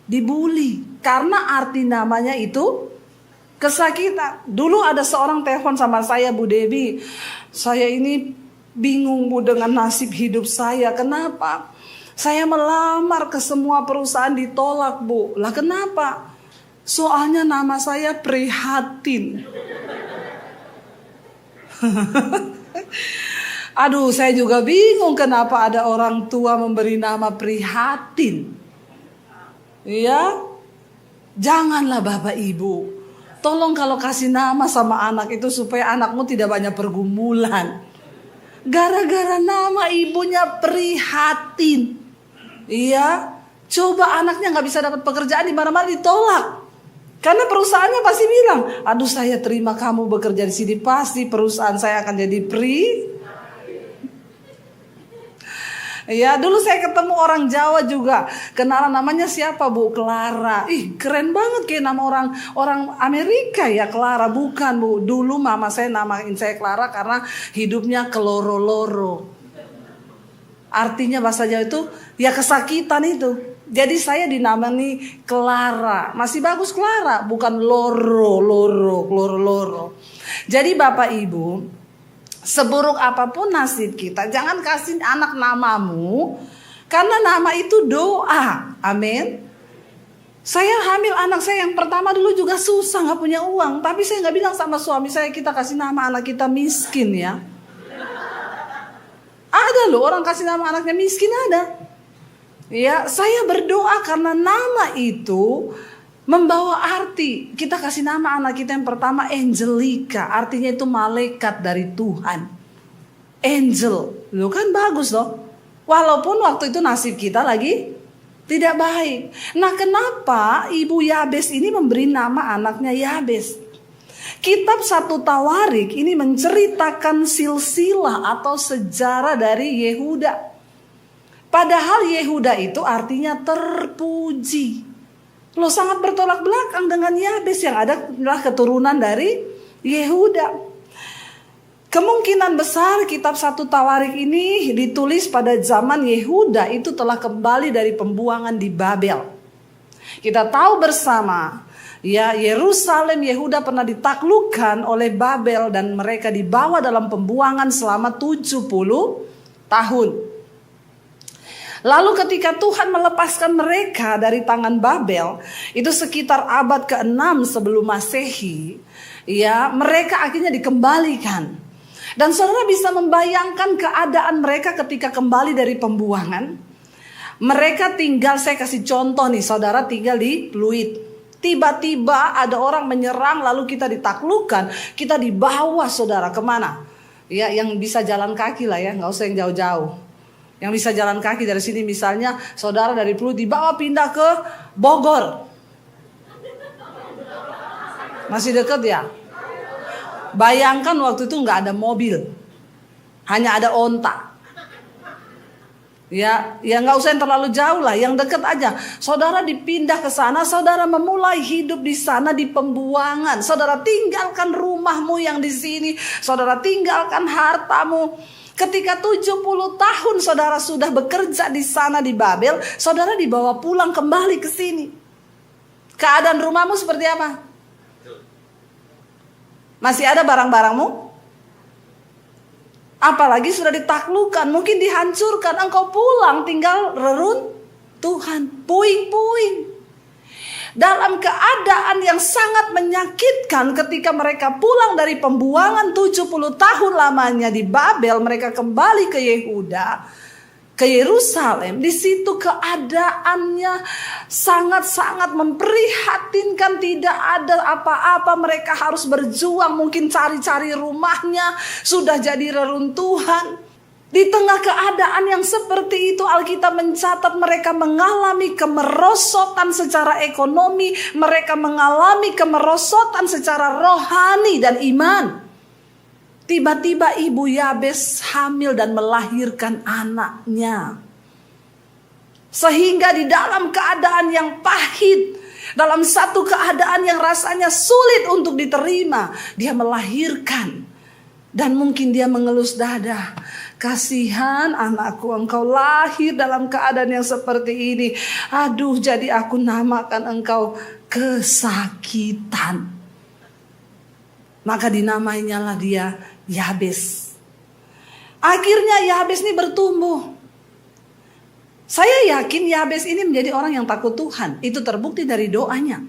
dibully. Karena arti namanya itu kesakitan. Dulu ada seorang telepon sama saya, Bu Debi. Saya ini bingung Bu dengan nasib hidup saya. Kenapa? Saya melamar ke semua perusahaan ditolak, Bu. Lah kenapa? Soalnya nama saya prihatin. Aduh, saya juga bingung kenapa ada orang tua memberi nama prihatin. Iya? Janganlah Bapak Ibu. Tolong kalau kasih nama sama anak itu supaya anakmu tidak banyak pergumulan. Gara-gara nama ibunya prihatin. Iya, coba anaknya nggak bisa dapat pekerjaan di mana-mana ditolak. Karena perusahaannya pasti bilang, aduh saya terima kamu bekerja di sini, pasti perusahaan saya akan jadi Ya, dulu saya ketemu orang Jawa juga, kenalan namanya siapa Bu? Clara. Ih, keren banget kayak nama orang Amerika ya, Clara. Bukan Bu, dulu mama saya namain saya Clara karena hidupnya keloro-loro. Artinya bahasa Jawa itu ya kesakitan itu. Jadi saya dinamai Clara. Masih bagus Clara, bukan loro. Jadi Bapak Ibu, seburuk apapun nasib kita, jangan kasih anak namamu, karena nama itu doa. Amin. Saya hamil anak saya yang pertama dulu juga susah, gak punya uang. Tapi saya gak bilang sama suami saya, kita kasih nama anak kita miskin ya. Ada loh orang kasih nama anaknya miskin, ada. Ya, saya berdoa karena nama itu membawa arti. Kita kasih nama anak kita yang pertama Angelica, artinya itu malaikat dari Tuhan. Angel, lo kan bagus loh. Walaupun waktu itu nasib kita lagi tidak baik. Nah, kenapa Ibu Yabes ini memberi nama anaknya Yabes? Kitab 1 Tawarik ini menceritakan silsilah atau sejarah dari Yehuda. Padahal Yehuda itu artinya terpuji. Lo sangat bertolak belakang dengan Yabes yang adalah keturunan dari Yehuda. Kemungkinan besar kitab 1 Tawarik ini ditulis pada zaman Yehuda itu telah kembali dari pembuangan di Babel. Kita tahu bersama, ya, Yerusalem Yehuda pernah ditaklukkan oleh Babel dan mereka dibawa dalam pembuangan selama 70 tahun. Lalu ketika Tuhan melepaskan mereka dari tangan Babel, itu sekitar abad ke-6 sebelum Masehi, ya, mereka akhirnya dikembalikan. Dan saudara bisa membayangkan keadaan mereka ketika kembali dari pembuangan. Mereka tinggal, saya kasih contoh nih, saudara tinggal di Pluit. Tiba-tiba ada orang menyerang lalu kita ditaklukkan. Kita dibawa saudara kemana? Ya, yang bisa jalan kaki lah ya, nggak usah yang jauh-jauh. Yang bisa jalan kaki dari sini misalnya, saudara dari Pluit dibawa pindah ke Bogor. Masih dekat ya? Bayangkan waktu itu nggak ada mobil, hanya ada onta. Ya nggak usah yang terlalu jauh lah, yang dekat aja. Saudara dipindah ke sana, saudara memulai hidup di sana di pembuangan. Saudara tinggalkan rumahmu yang di sini, saudara tinggalkan hartamu. Ketika 70 tahun saudara sudah bekerja di sana di Babel, saudara dibawa pulang kembali ke sini. Keadaan rumahmu seperti apa? Masih ada barang-barangmu? Apalagi sudah ditaklukkan, mungkin dihancurkan, engkau pulang tinggal reruntuhan, puing-puing. Dalam keadaan yang sangat menyakitkan ketika mereka pulang dari pembuangan 70 tahun lamanya di Babel, mereka kembali ke Yehuda, ke Yerusalem. Di situ keadaannya sangat-sangat memprihatinkan, tidak ada apa-apa, mereka harus berjuang, mungkin cari-cari rumahnya sudah jadi reruntuhan. Di tengah keadaan yang seperti itu, Alkitab mencatat mereka mengalami kemerosotan secara ekonomi, mereka mengalami kemerosotan secara rohani dan iman. Tiba-tiba ibu Yabes hamil dan melahirkan anaknya. Sehingga di dalam keadaan yang pahit, dalam satu keadaan yang rasanya sulit untuk diterima, dia melahirkan. Dan mungkin dia mengelus dada. Kasihan anakku, engkau lahir dalam keadaan yang seperti ini. Aduh, jadi aku namakan engkau kesakitan. Maka dinamainyalah dia Yabes. Akhirnya Yabes ini bertumbuh. Saya yakin Yabes ini menjadi orang yang takut Tuhan. Itu terbukti dari doanya.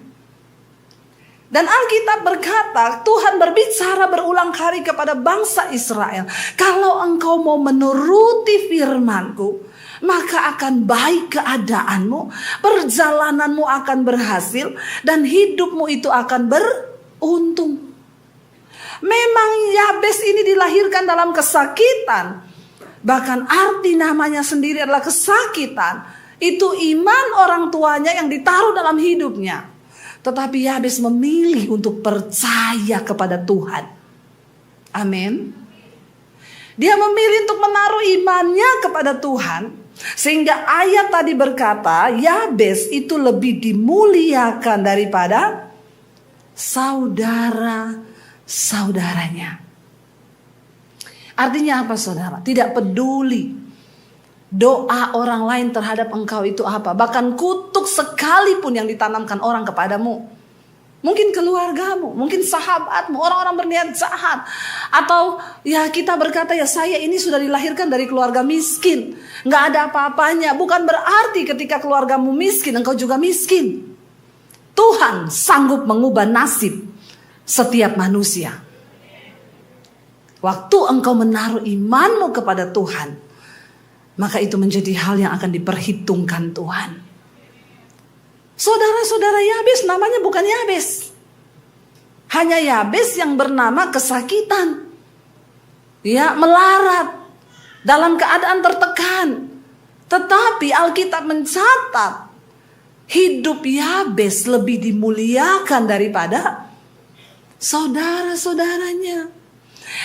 Dan Alkitab berkata, Tuhan berbicara berulang kali kepada bangsa Israel. Kalau engkau mau menuruti firman-Ku, maka akan baik keadaanmu, perjalananmu akan berhasil, dan hidupmu itu akan beruntung. Memang Yabes ini dilahirkan dalam kesakitan. Bahkan arti namanya sendiri adalah kesakitan. Itu iman orang tuanya yang ditaruh dalam hidupnya. Tetapi Yabes memilih untuk percaya kepada Tuhan. Amin. Dia memilih untuk menaruh imannya kepada Tuhan. Sehingga ayat tadi berkata, Yabes itu lebih dimuliakan daripada saudara-saudaranya. Artinya apa saudara? Tidak peduli doa orang lain terhadap engkau itu apa. Bahkan kutuk sekalipun yang ditanamkan orang kepadamu. Mungkin keluargamu, mungkin sahabatmu, orang-orang berniat jahat. Atau ya kita berkata ya saya ini sudah dilahirkan dari keluarga miskin. Gak ada apa-apanya. Bukan berarti ketika keluargamu miskin engkau juga miskin. Tuhan sanggup mengubah nasib setiap manusia. Waktu engkau menaruh imanmu kepada Tuhan, maka itu menjadi hal yang akan diperhitungkan Tuhan. Saudara-saudara Yabes namanya bukan Yabes. Hanya Yabes yang bernama kesakitan. Ya, melarat. Dalam keadaan tertekan. Tetapi Alkitab mencatat. Hidup Yabes lebih dimuliakan daripada saudara-saudaranya.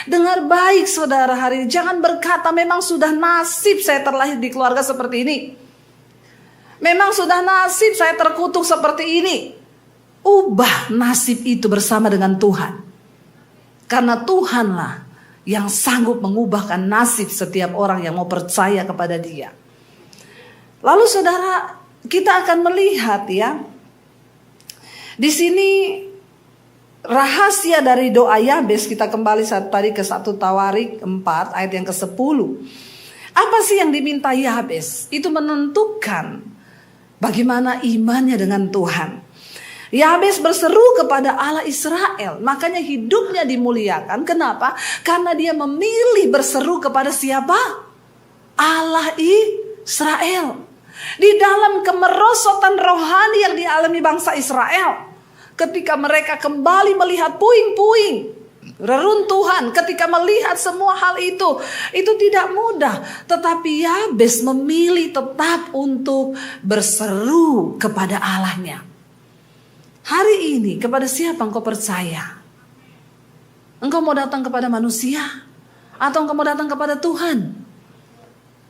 Dengar baik saudara hari ini. Jangan berkata memang sudah nasib saya terlahir di keluarga seperti ini. Memang sudah nasib saya terkutuk seperti ini. Ubah nasib itu bersama dengan Tuhan. Karena Tuhanlah yang sanggup mengubahkan nasib setiap orang yang mau percaya kepada Dia. Lalu saudara, kita akan melihat ya. Di sini rahasia dari doa Yabes, kita kembali tadi ke 1 Tawarik 4 ayat yang ke-10. Apa sih yang diminta Yabes? Itu menentukan bagaimana imannya dengan Tuhan. Yabes berseru kepada Allah Israel. Makanya hidupnya dimuliakan. Kenapa? Karena dia memilih berseru kepada siapa? Allah Israel. Di dalam kemerosotan rohani yang dialami bangsa Israel, ketika mereka kembali melihat puing-puing, reruntuhan, ketika melihat semua hal itu tidak mudah. Tetapi Yabes memilih tetap untuk berseru kepada Allahnya. Hari ini kepada siapa engkau percaya? Engkau mau datang kepada manusia atau engkau mau datang kepada Tuhan?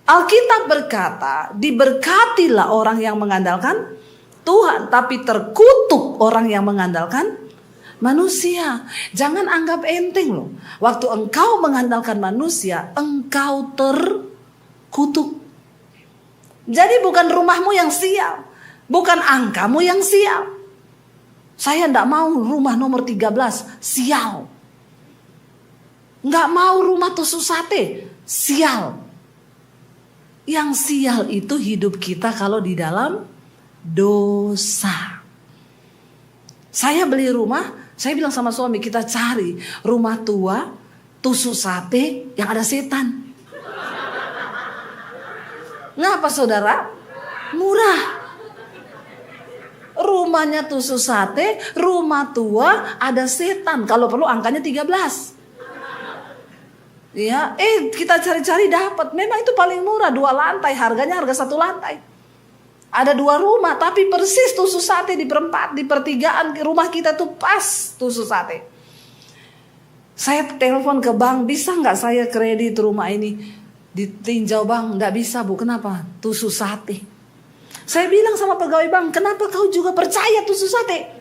Alkitab berkata, diberkatilah orang yang mengandalkan Tuhan, tapi terkutuk orang yang mengandalkan manusia. Jangan anggap enteng loh. Waktu engkau mengandalkan manusia, engkau terkutuk. Jadi bukan rumahmu yang sial, bukan angkamu yang sial. Saya tidak mau rumah nomor 13 sial. Nggak mau rumah tusuk sate sial. Yang sial itu hidup kita kalau di dalam dosa. Saya beli rumah, saya bilang sama suami, kita cari rumah tua, tusuk sate yang ada setan. Ngapa saudara? Murah. Rumahnya tusuk sate, rumah tua, ada setan. Kalau perlu angkanya 13. Ya, kita cari-cari dapat. Memang itu paling murah, 2 lantai, harganya harga 1 lantai. Ada 2 rumah, tapi persis tusuk sate di perempat, di pertigaan rumah kita tuh pas tusuk sate. Saya telepon ke bank, bisa nggak saya kredit rumah ini ditinjau bang? Nggak bisa bu, kenapa? Tusuk sate. Saya bilang sama pegawai bank, kenapa kau juga percaya tusuk sate?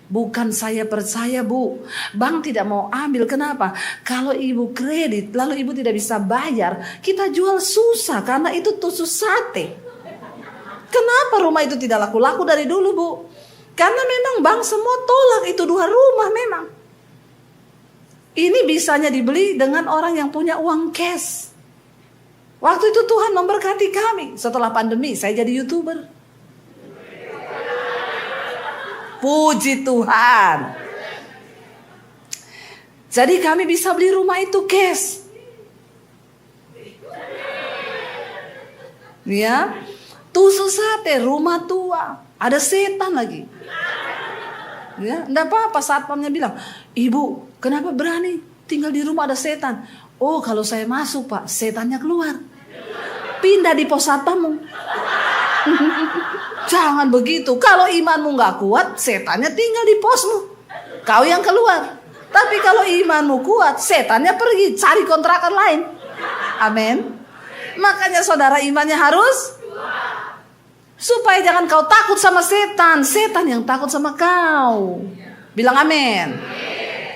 Bukan saya percaya bu, bank tidak mau ambil. Kenapa? Kalau ibu kredit lalu ibu tidak bisa bayar, kita jual susah karena itu tusuk sate. Kenapa rumah itu tidak laku-laku dari dulu bu? Karena memang bank semua tolak itu 2 rumah memang. Ini bisanya dibeli dengan orang yang punya uang cash. Waktu itu Tuhan memberkati kami. Setelah pandemi saya jadi YouTuber. Puji Tuhan. Jadi kami bisa beli rumah itu cash. Ya, tusuk sate, rumah tua, ada setan lagi. Ya, enggak apa-apa, satpamnya bilang, "Ibu, kenapa berani tinggal di rumah ada setan?" "Oh, kalau saya masuk, Pak, setannya keluar. Pindah di pos satpammu." Jangan begitu. Kalau imanmu gak kuat, setannya tinggal di posmu, kau yang keluar. Tapi kalau imanmu kuat, setannya pergi cari kontrakan lain. Amin. Makanya saudara, imannya harus supaya jangan kau takut sama setan. Setan yang takut sama kau. Bilang amin.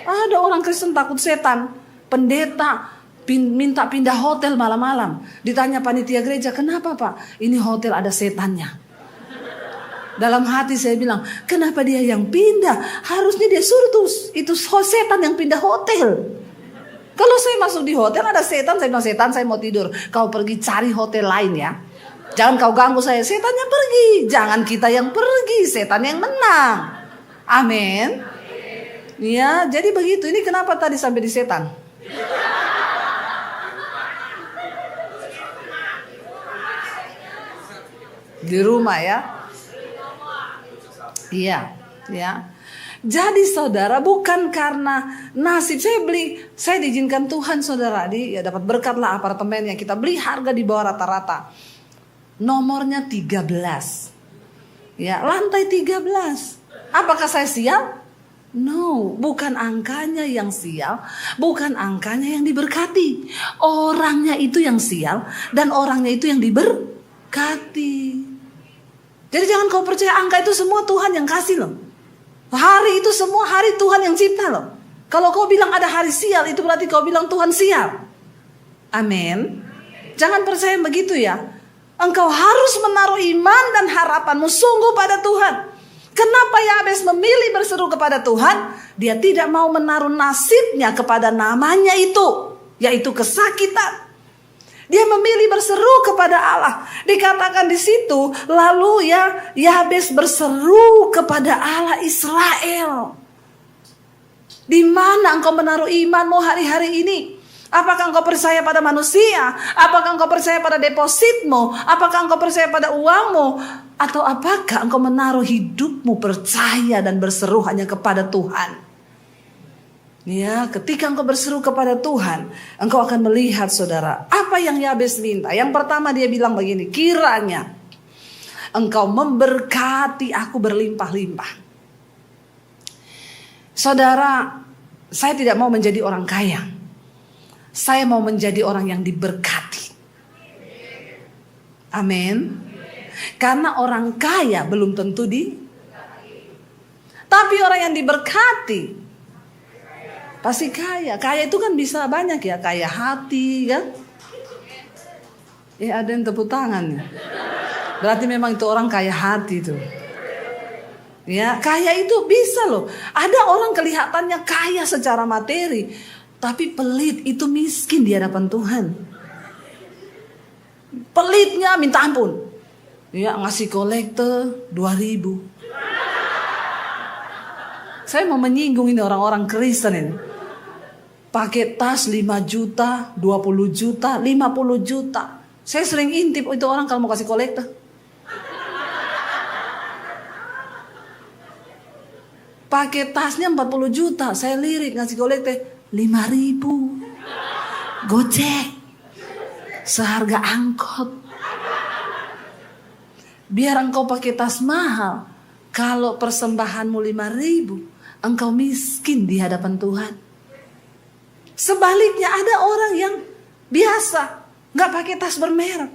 Ada orang Kristen takut setan. Pendeta minta pindah hotel malam-malam. Ditanya panitia gereja, kenapa pak? Ini hotel ada setannya. Dalam hati saya bilang, kenapa dia yang pindah? Harusnya dia suruh tuh, itu setan yang pindah hotel. Kalau saya masuk di hotel ada setan, saya bilang, setan saya mau tidur, kau pergi cari hotel lain ya. Jangan kau ganggu saya, setannya pergi. Jangan kita yang pergi, setan yang menang. Amin. Ya, jadi begitu. Ini kenapa tadi sampai di setan? Di rumah ya. Iya, ya. Jadi saudara, bukan karena nasib saya diizinkan Tuhan saudara, dapat berkat lah apartemen yang kita beli harga di bawah rata-rata. Nomornya 13. Ya, lantai 13. Apakah saya sial? No, bukan angkanya yang sial, bukan angkanya yang diberkati. Orangnya itu yang sial dan orangnya itu yang diberkati. Jadi jangan kau percaya angka itu semua Tuhan yang kasih loh. Hari itu semua hari Tuhan yang cipta loh. Kalau kau bilang ada hari sial, itu berarti kau bilang Tuhan sial. Amin. Jangan percaya begitu ya. Engkau harus menaruh iman dan harapanmu sungguh pada Tuhan. Kenapa Yabes memilih berseru kepada Tuhan? Dia tidak mau menaruh nasibnya kepada namanya itu, yaitu kesakitan. Dia memilih berseru kepada Allah. Dikatakan di situ, lalu Yabes berseru kepada Allah Israel. Di mana engkau menaruh imanmu hari-hari ini? Apakah engkau percaya pada manusia? Apakah engkau percaya pada depositmu? Apakah engkau percaya pada uangmu? Atau apakah engkau menaruh hidupmu percaya dan berseru hanya kepada Tuhan? Ya, ketika engkau berseru kepada Tuhan, engkau akan melihat, saudara, apa yang Yabes minta. Yang pertama dia bilang begini, kiranya engkau memberkati aku berlimpah-limpah. Saudara, saya tidak mau menjadi orang kaya. Saya mau menjadi orang yang diberkati. Amin. Karena orang kaya belum tentu tapi orang yang diberkati pasti kaya. Kaya itu kan bisa banyak ya. Kaya hati kan. Ada yang tepuk tangan. Berarti memang itu orang kaya hati tuh. Ya, kaya itu bisa loh. Ada orang kelihatannya kaya secara materi, tapi pelit, itu miskin di hadapan Tuhan. Pelitnya minta ampun. Ya, ngasih kolektor 2.000. Saya mau menyinggung ini orang-orang Kristen ini. Pakai tas 5 juta, 20 juta, 50 juta. Saya sering intip itu orang kalau mau kasih kolektor. Pakai tasnya 40 juta, saya lirik ngasih kolektor 5.000. Gojek. Seharga angkot. Biar engkau pakai tas mahal. Kalau persembahanmu 5.000, engkau miskin di hadapan Tuhan. Sebaliknya ada orang yang biasa, gak pakai tas bermerek.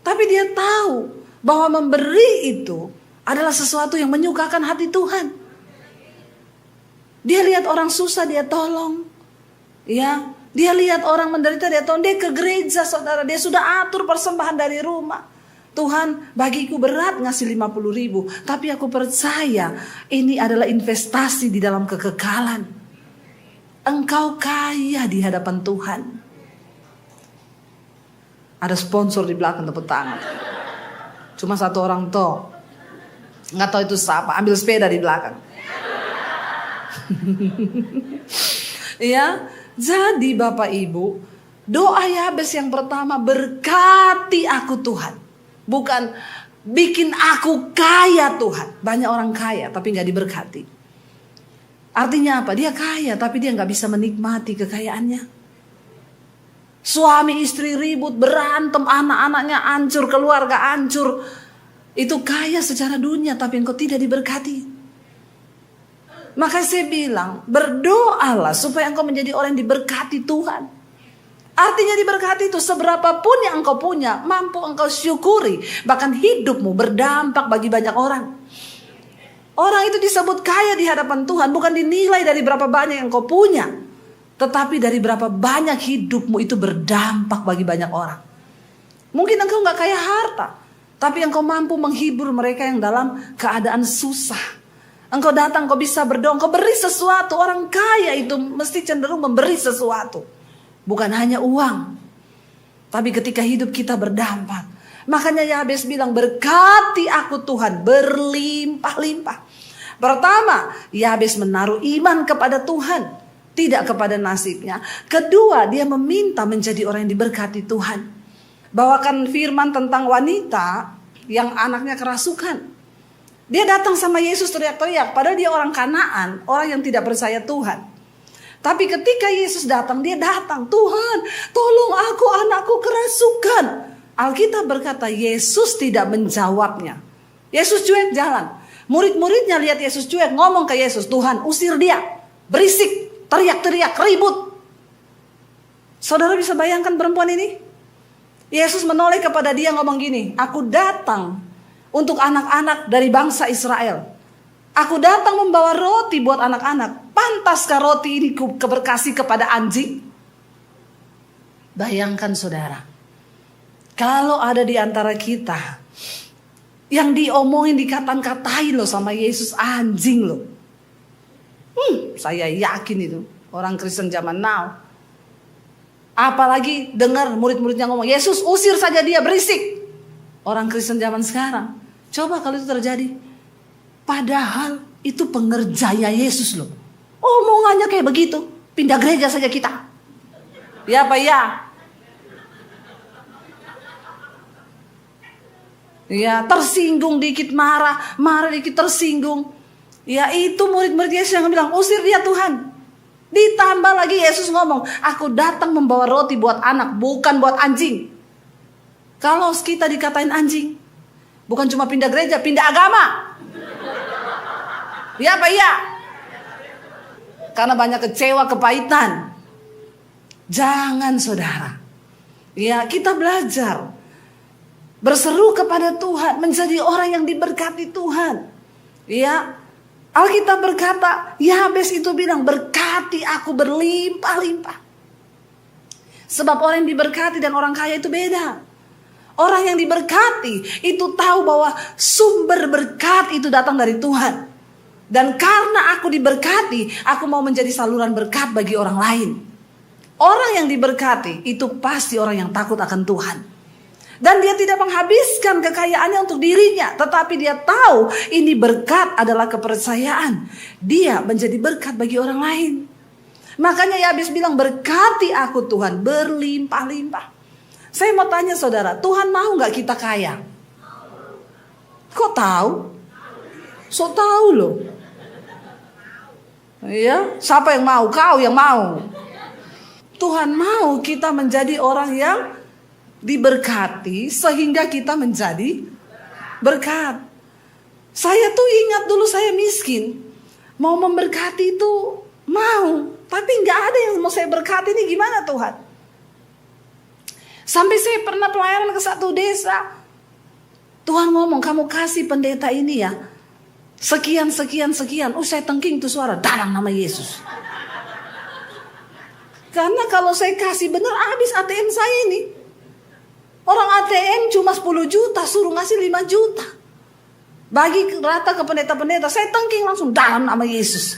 Tapi dia tahu bahwa memberi itu adalah sesuatu yang menyukakan hati Tuhan. Dia lihat orang susah, dia tolong. Ya, dia lihat orang menderita, dia tolong. Dia ke gereja, saudara. Dia sudah atur persembahan dari rumah. Tuhan, bagiku berat ngasih 50.000. Tapi aku percaya ini adalah investasi di dalam kekekalan. Engkau kaya di hadapan Tuhan. Ada sponsor di belakang, tepuk tangan. Cuma satu orang toh. Nggak tahu itu siapa. Ambil sepeda di belakang. Ya, jadi Bapak Ibu, doa Yabes yang pertama, berkati aku Tuhan. Bukan bikin aku kaya Tuhan. Banyak orang kaya tapi gak diberkati. Artinya apa? Dia kaya tapi dia gak bisa menikmati kekayaannya. Suami istri ribut, berantem, anak-anaknya hancur, keluarga hancur. Itu kaya secara dunia tapi engkau tidak diberkati. Maka saya bilang, berdoalah supaya engkau menjadi orang yang diberkati Tuhan. Artinya diberkati itu seberapapun yang engkau punya, mampu engkau syukuri. Bahkan hidupmu berdampak bagi banyak orang. Orang itu disebut kaya di hadapan Tuhan, bukan dinilai dari berapa banyak yang engkau punya, tetapi dari berapa banyak hidupmu itu berdampak bagi banyak orang. Mungkin engkau gak kaya harta, tapi engkau mampu menghibur mereka yang dalam keadaan susah. Engkau datang, kau bisa berdoa, kau beri sesuatu. Orang kaya itu mesti cenderung memberi sesuatu. Bukan hanya uang. Tapi ketika hidup kita berdampak. Makanya Yabes bilang, berkati aku Tuhan berlimpah-limpah. Pertama, Yabes menaruh iman kepada Tuhan. Tidak kepada nasibnya. Kedua, dia meminta menjadi orang yang diberkati Tuhan. Bawakan firman tentang wanita yang anaknya kerasukan. Dia datang sama Yesus teriak-teriak. Padahal dia orang Kanaan. Orang yang tidak percaya Tuhan. Tapi ketika Yesus datang, dia datang. Tuhan, tolong aku, anakku kerasukan. Alkitab berkata Yesus tidak menjawabnya. Yesus cuek jalan. Murid-muridnya lihat Yesus cuek, ngomong ke Yesus, Tuhan usir dia. Berisik, teriak-teriak, ribut. Saudara bisa bayangkan perempuan ini? Yesus menoleh kepada dia ngomong gini, aku datang untuk anak-anak dari bangsa Israel. Aku datang membawa roti buat anak-anak. Pantaskah roti ini keberkasih kepada anjing? Bayangkan saudara. Kalau ada di antara kita yang diomongin, dikata-katain loh sama Yesus anjing loh. Saya yakin itu orang Kristen zaman now. Apalagi dengar murid-muridnya ngomong, Yesus usir saja dia, berisik. Orang Kristen zaman sekarang. Coba kalau itu terjadi. Padahal itu pengerjaya Yesus loh. Omongannya kayak begitu. Pindah gereja saja kita. Ya apa ya? Ya, tersinggung dikit marah dikit tersinggung. Ya, itu murid-murid Yesus yang bilang, usir dia Tuhan. Ditambah lagi Yesus ngomong, aku datang membawa roti buat anak, bukan buat anjing. Kalau kita dikatain anjing, bukan cuma pindah gereja, pindah agama. Ya apa ya? Karena banyak kecewa, kepahitan. Jangan saudara. Ya, kita belajar berseru kepada Tuhan, menjadi orang yang diberkati Tuhan. Ya, Alkitab berkata, Yabes itu bilang, berkati aku berlimpah-limpah. Sebab orang yang diberkati dan orang kaya itu beda. Orang yang diberkati itu tahu bahwa sumber berkat itu datang dari Tuhan. Dan karena aku diberkati, aku mau menjadi saluran berkat bagi orang lain. Orang yang diberkati itu pasti orang yang takut akan Tuhan. Dan dia tidak menghabiskan kekayaannya untuk dirinya. Tetapi dia tahu ini berkat adalah kepercayaan. Dia menjadi berkat bagi orang lain. Makanya Yabes bilang, berkati aku Tuhan berlimpah-limpah. Saya mau tanya saudara, Tuhan mau gak kita kaya? Kok tahu? So tahu loh. Ya, siapa yang mau? Kau yang mau. Tuhan mau kita menjadi orang yang diberkati sehingga kita menjadi berkat. Saya tuh ingat dulu saya miskin. Mau memberkati itu mau. Tapi gak ada yang mau saya berkati, ini gimana Tuhan? Sampai saya pernah pelayanan ke satu desa. Tuhan ngomong, kamu kasih pendeta ini ya, sekian. Saya tengking tuh suara, dalam nama Yesus. Karena kalau saya kasih benar, habis ATM saya ini. Orang ATM cuma 10 juta, suruh ngasih 5 juta. Bagi rata ke pendeta-pendeta, saya tengking langsung dalam nama Yesus.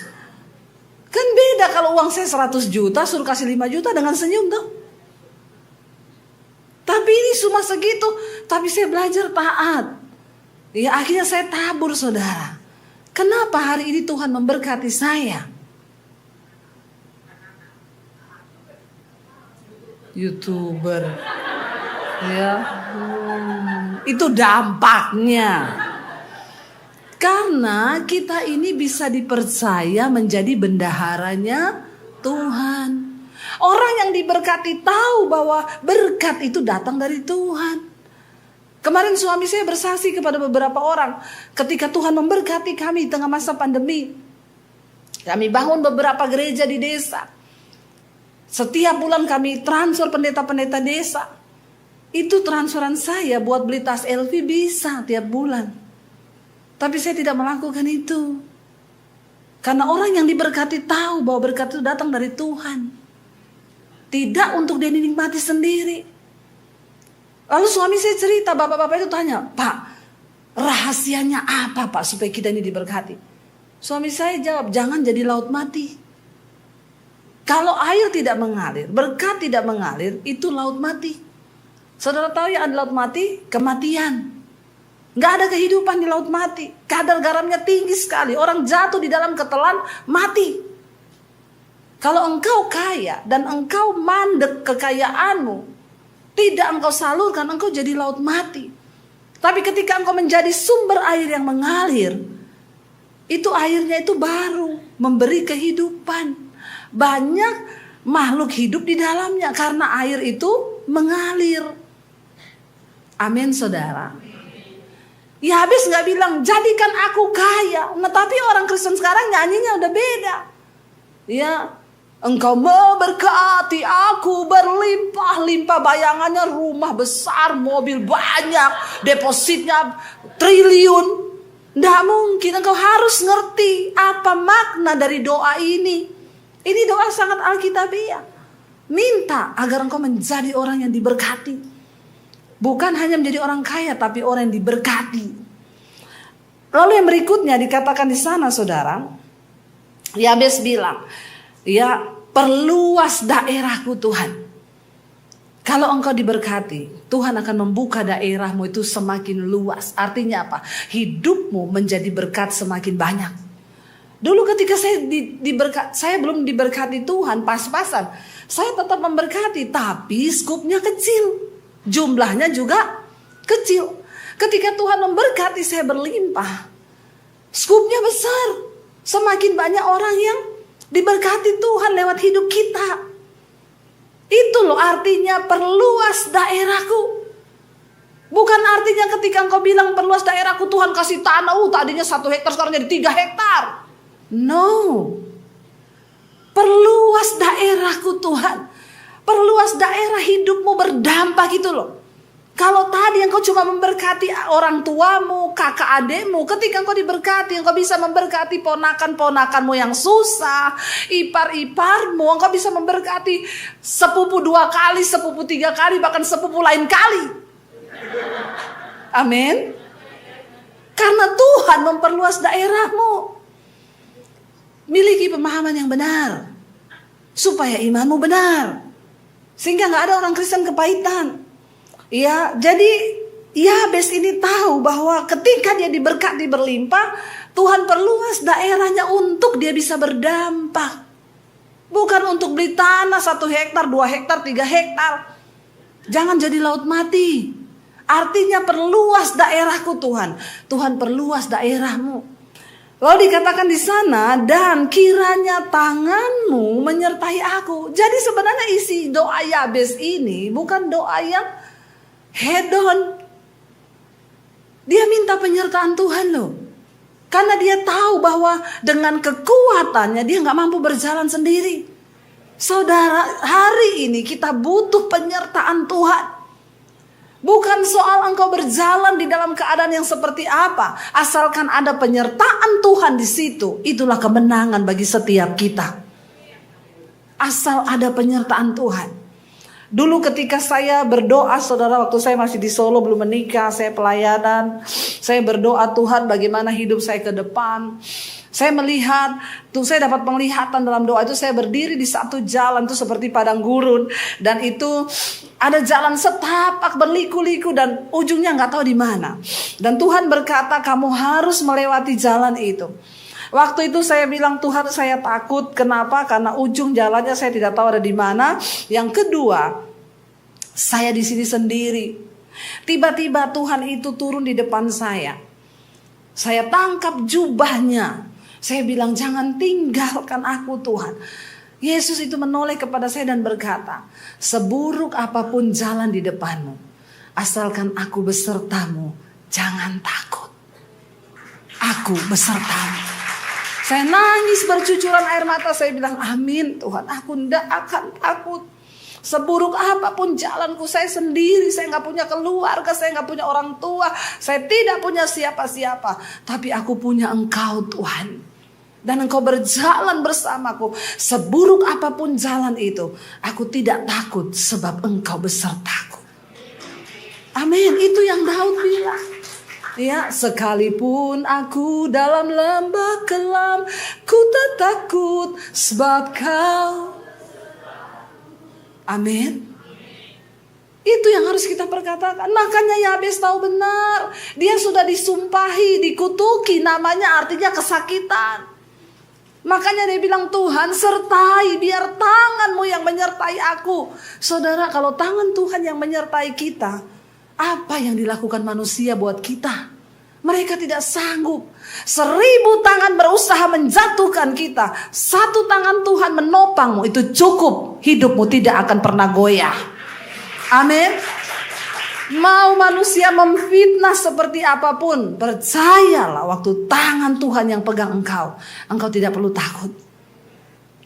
Kan beda kalau uang saya 100 juta, suruh kasih 5 juta dengan senyum tuh. Tapi ini cuma segitu, tapi saya belajar taat. Ya, akhirnya saya tabur saudara. Kenapa hari ini Tuhan memberkati saya? YouTuber. Ya, itu dampaknya. Karena kita ini bisa dipercaya menjadi bendaharanya Tuhan. Orang yang diberkati tahu bahwa berkat itu datang dari Tuhan. Kemarin suami saya bersaksi kepada beberapa orang ketika Tuhan memberkati kami di tengah masa pandemi. Kami bangun beberapa gereja di desa. Setiap bulan kami transfer pendeta-pendeta desa. Itu transferan saya buat beli tas LV bisa tiap bulan. Tapi saya tidak melakukan itu. Karena orang yang diberkati tahu bahwa berkat itu datang dari Tuhan. Tidak untuk dia dinikmati sendiri. Lalu suami saya cerita, bapak-bapak itu tanya, Pak, rahasianya apa Pak supaya kita ini diberkati? Suami saya jawab, jangan jadi laut mati. Kalau air tidak mengalir, berkat tidak mengalir, itu laut mati. Saudara tahu ya ada laut mati? Kematian. Gak ada kehidupan di laut mati. Kadar garamnya tinggi sekali. Orang jatuh di dalam ketelan, mati. Kalau engkau kaya dan engkau mandek kekayaanmu, tidak engkau salurkan, engkau jadi laut mati. Tapi ketika engkau menjadi sumber air yang mengalir, itu airnya itu baru memberi kehidupan. Banyak makhluk hidup di dalamnya karena air itu mengalir. Amin saudara. Yabes gak bilang jadikan aku kaya. Nah tapi orang Kristen sekarang nyanyinya udah beda. Ya, engkau memberkati aku berlimpah-limpah. Bayangannya rumah besar, mobil banyak, depositnya triliun. Nggak mungkin. Engkau harus ngerti apa makna dari doa ini. Ini doa sangat alkitabiah. Minta agar engkau menjadi orang yang diberkati. Bukan hanya menjadi orang kaya, tapi orang yang diberkati. Lalu yang berikutnya dikatakan di sana saudara, Yabes bilang, ya perluas daerahku Tuhan. Kalau engkau diberkati, Tuhan akan membuka daerahmu itu semakin luas. Artinya apa? Hidupmu menjadi berkat semakin banyak. Dulu ketika saya belum diberkati Tuhan, pas-pasan. Saya tetap memberkati, tapi skupnya kecil. Jumlahnya juga kecil. Ketika Tuhan memberkati, saya berlimpah. Skupnya besar. Semakin banyak orang yang diberkati Tuhan lewat hidup kita. Itu loh artinya perluas daerahku. Bukan artinya ketika engkau bilang perluas daerahku, Tuhan kasih tanah, tadinya 1 hektar sekarang jadi 3 hektar. No. Perluas daerahku Tuhan. Perluas daerah hidupmu berdampak gitu loh. Kalau tadi engkau cuma memberkati orang tuamu, kakak adekmu, ketika engkau diberkati, engkau bisa memberkati ponakan-ponakanmu yang susah, ipar-iparmu, engkau bisa memberkati sepupu 2 kali, sepupu 3 kali, bahkan sepupu lain kali. Amin. Karena Tuhan memperluas daerahmu. Miliki pemahaman yang benar, supaya imanmu benar, sehingga gak ada orang Kristen kepahitan. Ya, jadi Yabes ini tahu bahwa ketika dia diberkati berlimpah, Tuhan perluas daerahnya untuk dia bisa berdampak. Bukan untuk beli tanah 1 hektar, 2 hektar, 3 hektar. Jangan jadi laut mati. Artinya perluas daerahku Tuhan. Tuhan perluas daerahmu. Lalu dikatakan di sana, dan kiranya tanganmu menyertai aku. Jadi sebenarnya isi doa Yabes ini bukan doa yang hedon. Dia minta penyertaan Tuhan loh. Karena dia tahu bahwa dengan kekuatannya dia gak mampu berjalan sendiri. Saudara, hari ini kita butuh penyertaan Tuhan. Bukan soal engkau berjalan di dalam keadaan yang seperti apa. Asalkan ada penyertaan Tuhan di situ, itulah kemenangan bagi setiap kita. Asal ada penyertaan Tuhan. Dulu ketika saya berdoa, saudara, waktu saya masih di Solo belum menikah, saya pelayanan, saya berdoa Tuhan bagaimana hidup saya ke depan. Saya melihat, saya dapat penglihatan dalam doa itu, saya berdiri di satu jalan itu seperti padang gurun, dan itu ada jalan setapak berliku-liku dan ujungnya nggak tahu di mana. Dan Tuhan berkata, kamu harus melewati jalan itu. Waktu itu saya bilang, Tuhan saya takut. Kenapa? Karena ujung jalannya saya tidak tahu ada di mana. Yang kedua, saya di sini sendiri. Tiba-tiba Tuhan itu turun di depan saya. Saya tangkap jubahnya. Saya bilang, jangan tinggalkan aku Tuhan. Yesus itu menoleh kepada saya dan berkata, seburuk apapun jalan di depanmu, asalkan aku besertamu, jangan takut. Aku besertamu. Saya nangis bercucuran air mata. Saya bilang, amin Tuhan, aku tidak akan takut. Seburuk apapun jalanku, saya sendiri. Saya gak punya keluarga, saya gak punya orang tua, saya tidak punya siapa-siapa. Tapi aku punya Engkau Tuhan. Dan Engkau berjalan bersamaku. Seburuk apapun jalan itu, aku tidak takut sebab Engkau besertaku. Amin, itu yang Daud bilang. Ya, sekalipun aku dalam lembah kelam, ku tak takut sebab Kau. Amin. Itu yang harus kita perkatakan. Makanya Yabes tahu benar, dia sudah disumpahi, dikutuki, namanya artinya kesakitan. Makanya dia bilang, Tuhan sertai, biar tanganmu yang menyertai aku. Saudara, kalau tangan Tuhan yang menyertai kita, apa yang dilakukan manusia buat kita? Mereka tidak sanggup. 1000 tangan berusaha menjatuhkan kita, 1 tangan Tuhan menopangmu, itu cukup. Hidupmu tidak akan pernah goyah. Amin. Mau manusia memfitnah seperti apapun, percayalah waktu tangan Tuhan yang pegang engkau, engkau tidak perlu takut.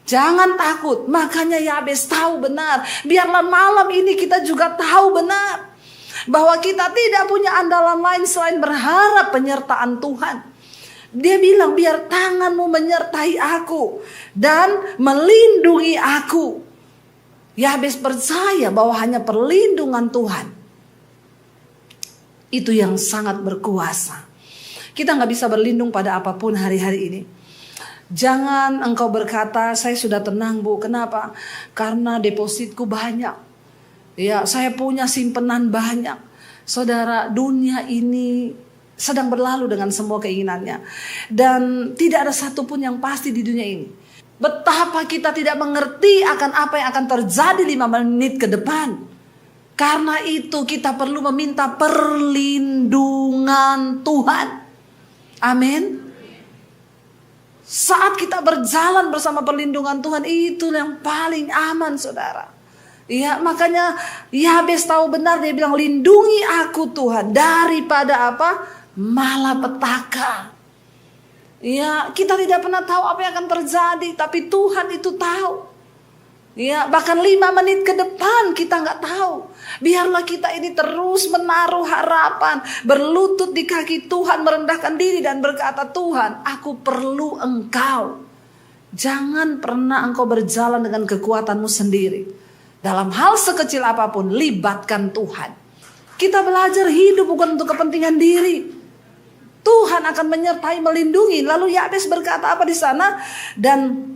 Jangan takut. Makanya Yabes tahu benar. Biarlah malam ini kita juga tahu benar bahwa kita tidak punya andalan lain selain berharap penyertaan Tuhan. Dia bilang, biar tanganmu menyertai aku dan melindungi aku. Yabes percaya bahwa hanya perlindungan Tuhan itu yang sangat berkuasa. Kita gak bisa berlindung pada apapun hari-hari ini. Jangan engkau berkata, saya sudah tenang Bu. Kenapa? Karena depositku banyak. Ya, saya punya simpenan banyak. Saudara, dunia ini sedang berlalu dengan semua keinginannya. Dan tidak ada satupun yang pasti di dunia ini. Betapa kita tidak mengerti akan apa yang akan terjadi 5 menit ke depan. Karena itu kita perlu meminta perlindungan Tuhan. Amin. Saat kita berjalan bersama perlindungan Tuhan, itu yang paling aman, saudara. Ya, makanya Yabes tahu benar, dia bilang, lindungi aku Tuhan daripada apa? Malapetaka. Ya, kita tidak pernah tahu apa yang akan terjadi, tapi Tuhan itu tahu. Ya, bahkan 5 menit ke depan kita nggak tahu. Biarlah kita ini terus menaruh harapan, berlutut di kaki Tuhan, merendahkan diri dan berkata, Tuhan, aku perlu Engkau. Jangan pernah engkau berjalan dengan kekuatanmu sendiri. Dalam hal sekecil apapun, libatkan Tuhan. Kita belajar hidup bukan untuk kepentingan diri. Tuhan akan menyertai, melindungi. Lalu Yabes berkata apa di sana? Dan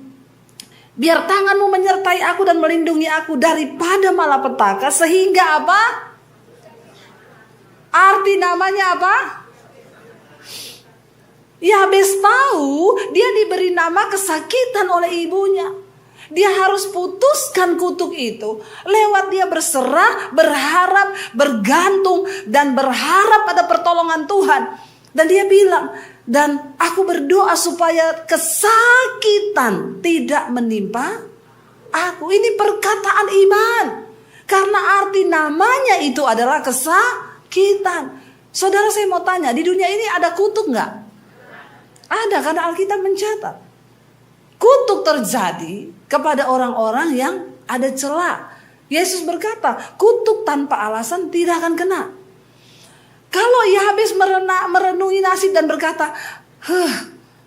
biar tanganmu menyertai aku dan melindungi aku daripada malapetaka, sehingga apa? Arti namanya apa? Yabes tahu dia diberi nama kesakitan oleh ibunya. Dia harus putuskan kutuk itu lewat dia berserah, berharap, bergantung dan berharap pada pertolongan Tuhan. Dan dia bilang, dan aku berdoa supaya kesakitan tidak menimpa aku. Ini perkataan iman. Karena arti namanya itu adalah kesakitan. Saudara, saya mau tanya, di dunia ini ada kutuk nggak? Ada, karena Alkitab mencatat. Kutuk terjadi kepada orang-orang yang ada celah. Yesus berkata, kutuk tanpa alasan tidak akan kena. Kalau Yabes merenungi nasib dan berkata,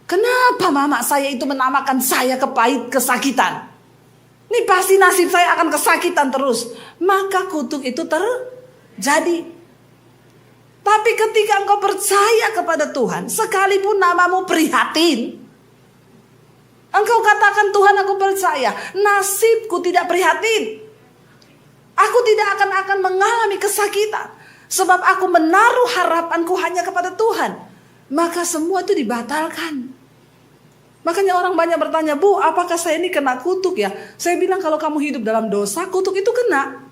kenapa mama saya itu menamakan saya kesakitan? Ini pasti nasib saya akan kesakitan terus. Maka kutuk itu terjadi. Tapi ketika engkau percaya kepada Tuhan, sekalipun namamu prihatin, engkau katakan, Tuhan, aku percaya, nasibku tidak prihatin. Aku tidak akan mengalami kesakitan. Sebab aku menaruh harapanku hanya kepada Tuhan. Maka semua itu dibatalkan. Makanya orang banyak bertanya, Bu, apakah saya ini kena kutuk ya? Saya bilang, kalau kamu hidup dalam dosa, kutuk itu kena.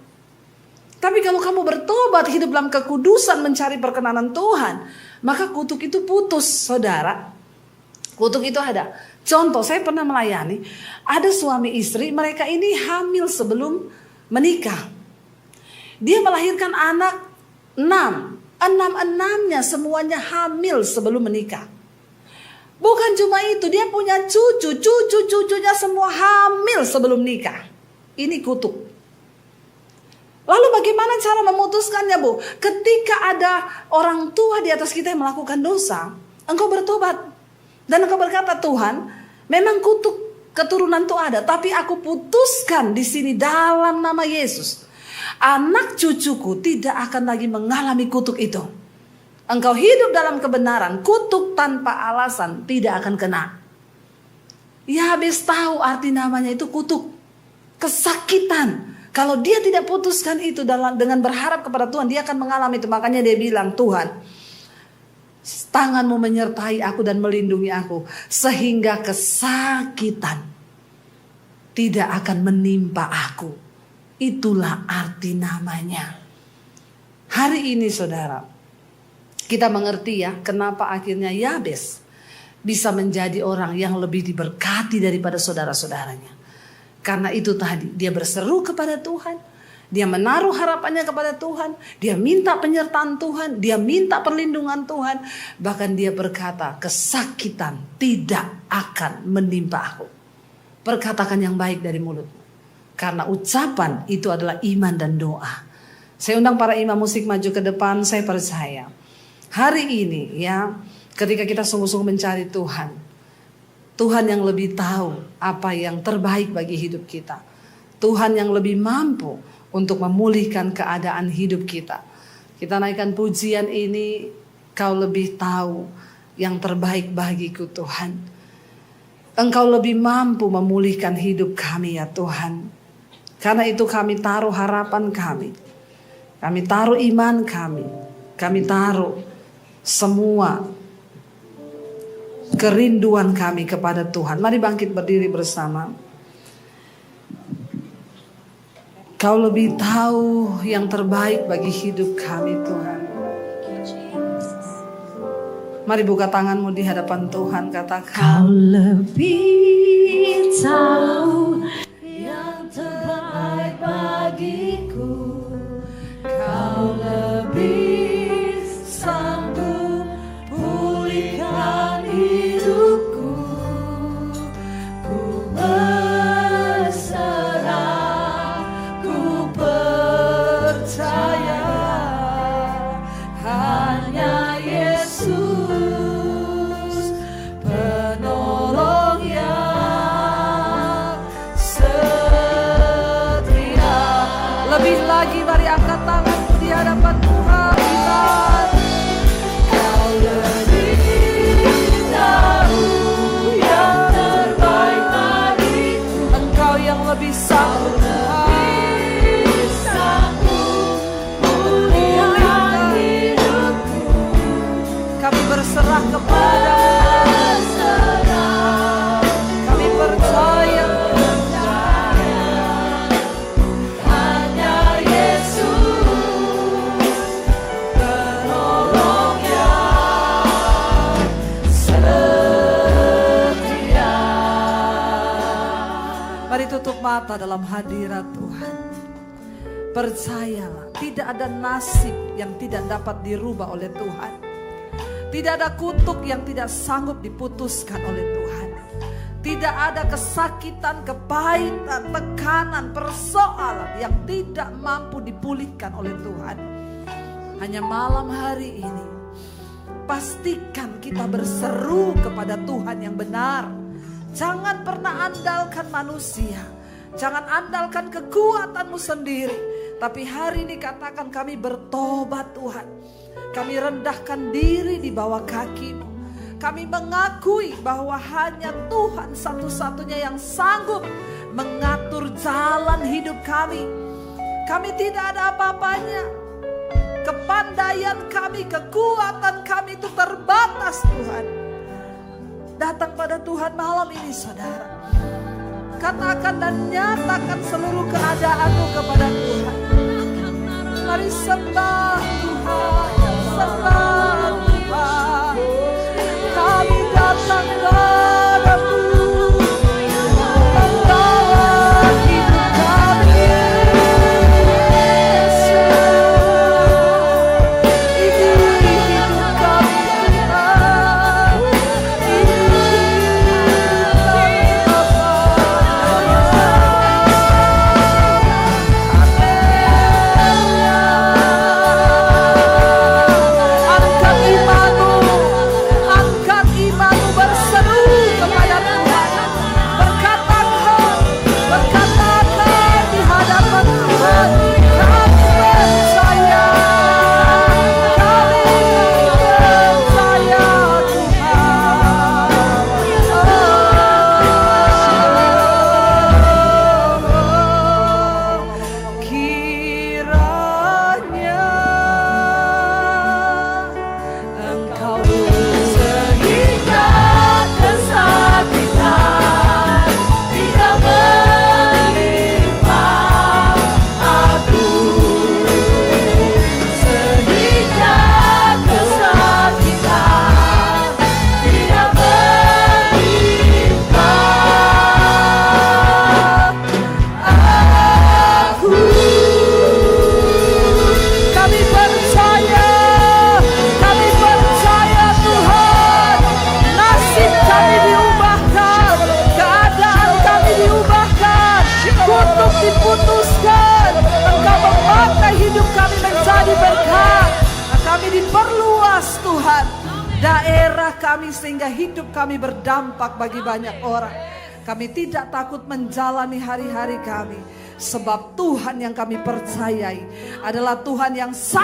Tapi kalau kamu bertobat, hidup dalam kekudusan, mencari perkenanan Tuhan, maka kutuk itu putus, saudara. Kutuk itu ada. Contoh, saya pernah melayani, ada suami istri, mereka ini hamil sebelum menikah. Dia melahirkan anak 6-nya semuanya hamil sebelum menikah. Bukan cuma itu, dia punya cucunya semua hamil sebelum nikah. Ini kutuk. Lalu bagaimana cara memutuskannya, Bu? Ketika ada orang tua di atas kita yang melakukan dosa, engkau bertobat dan engkau berkata, Tuhan, memang kutuk keturunan itu ada, tapi aku putuskan di sini dalam nama Yesus. Anak cucuku tidak akan lagi mengalami kutuk itu. Engkau hidup dalam kebenaran, kutuk tanpa alasan tidak akan kena. Yabes tahu arti namanya itu kutuk, kesakitan. Kalau dia tidak putuskan itu dengan berharap kepada Tuhan, dia akan mengalami itu. Makanya dia bilang, Tuhan, tanganmu menyertai aku dan melindungi aku, sehingga kesakitan tidak akan menimpa aku. Itulah arti namanya. Hari ini, saudara, kita mengerti ya, kenapa akhirnya Yabes bisa menjadi orang yang lebih diberkati daripada saudara-saudaranya. Karena itu tadi, dia berseru kepada Tuhan, dia menaruh harapannya kepada Tuhan, dia minta penyertaan Tuhan, dia minta perlindungan Tuhan. Bahkan dia berkata, kesakitan tidak akan menimpa aku. Perkatakan yang baik dari mulutmu. Karena ucapan itu adalah iman dan doa. Saya undang para imam musik maju ke depan. Saya percaya hari ini ya, ketika kita sungguh-sungguh mencari Tuhan, Tuhan yang lebih tahu apa yang terbaik bagi hidup kita. Tuhan yang lebih mampu untuk memulihkan keadaan hidup kita. Kita naikkan pujian ini, Kau lebih tahu yang terbaik bagiku Tuhan. Engkau lebih mampu memulihkan hidup kami ya Tuhan. Karena itu kami taruh harapan kami. Kami taruh iman kami. Kami taruh semua kerinduan kami kepada Tuhan. Mari bangkit berdiri bersama. Kau lebih tahu yang terbaik bagi hidup kami, Tuhan. Mari buka tanganmu di hadapan Tuhan, katakan. Kau lebih tahu yang terbaik bagiku. Kau lebih sanggup pulihkan hidupku. Ku berserah, ku percaya hanya Yesus penolong yang setia. Lebih lagi mari angkat tanganmu di hadapan Tuhan. Kau lebih tahu yang terbaik bagiku. Engkau yang lebih sanggup, Lebih sanggup pulihkan hidupku. kami berserah kepadamu. Berserah, Kami percaya hanya Yesus penolong yang setia. Mari tutup mata dalam hadirat Tuhan. Percayalah, tidak ada nasib yang tidak dapat dirubah oleh Tuhan. Tidak ada kutuk yang tidak sanggup diputuskan oleh Tuhan. Tidak ada kesakitan, kepahitan, tekanan, persoalan yang tidak mampu dipulihkan oleh Tuhan. Hanya malam hari ini, pastikan kita berseru kepada Tuhan yang benar. Jangan pernah andalkan manusia. Jangan andalkan kekuatanmu sendiri. Tapi hari ini katakan, kami bertobat Tuhan. Kami rendahkan diri di bawah kaki-Mu. Kami mengakui bahwa hanya Tuhan satu-satunya yang sanggup mengatur jalan hidup kami. Kami tidak ada apa-apanya. Kepandaian kami, kekuatan kami itu terbatas Tuhan. Datang pada Tuhan malam ini saudara. Katakan dan nyatakan seluruh keadaanmu kepada Tuhan. Mari sembah Tuhan, sembah Tuhan. Kami datang padamu, membawa hidup kami. Ini hidup kami Tuhan. Ini angkat imanmu, angkat imanmu, berseru kepada Tuhan. Berkatakan di hadapan Tuhan. Kami percaya, Tuhan. Kiranya Engkau Sehingga kesakitan tidak menimpa aku. Sehingga kesakitan tidak menimpa aku. Kami percaya Tuhan. Nasib kami diubahkan, keadaan kami diubahkan, kutuk diputuskan. Engkau memakai hidup kami menjadi berkat. Kami diperluas Tuhan daerah kami sehingga hidup kami berdampak bagi banyak orang. Kami tidak takut menjalani hari-hari kami, sebab Tuhan yang kami percayai adalah Tuhan yang sanggup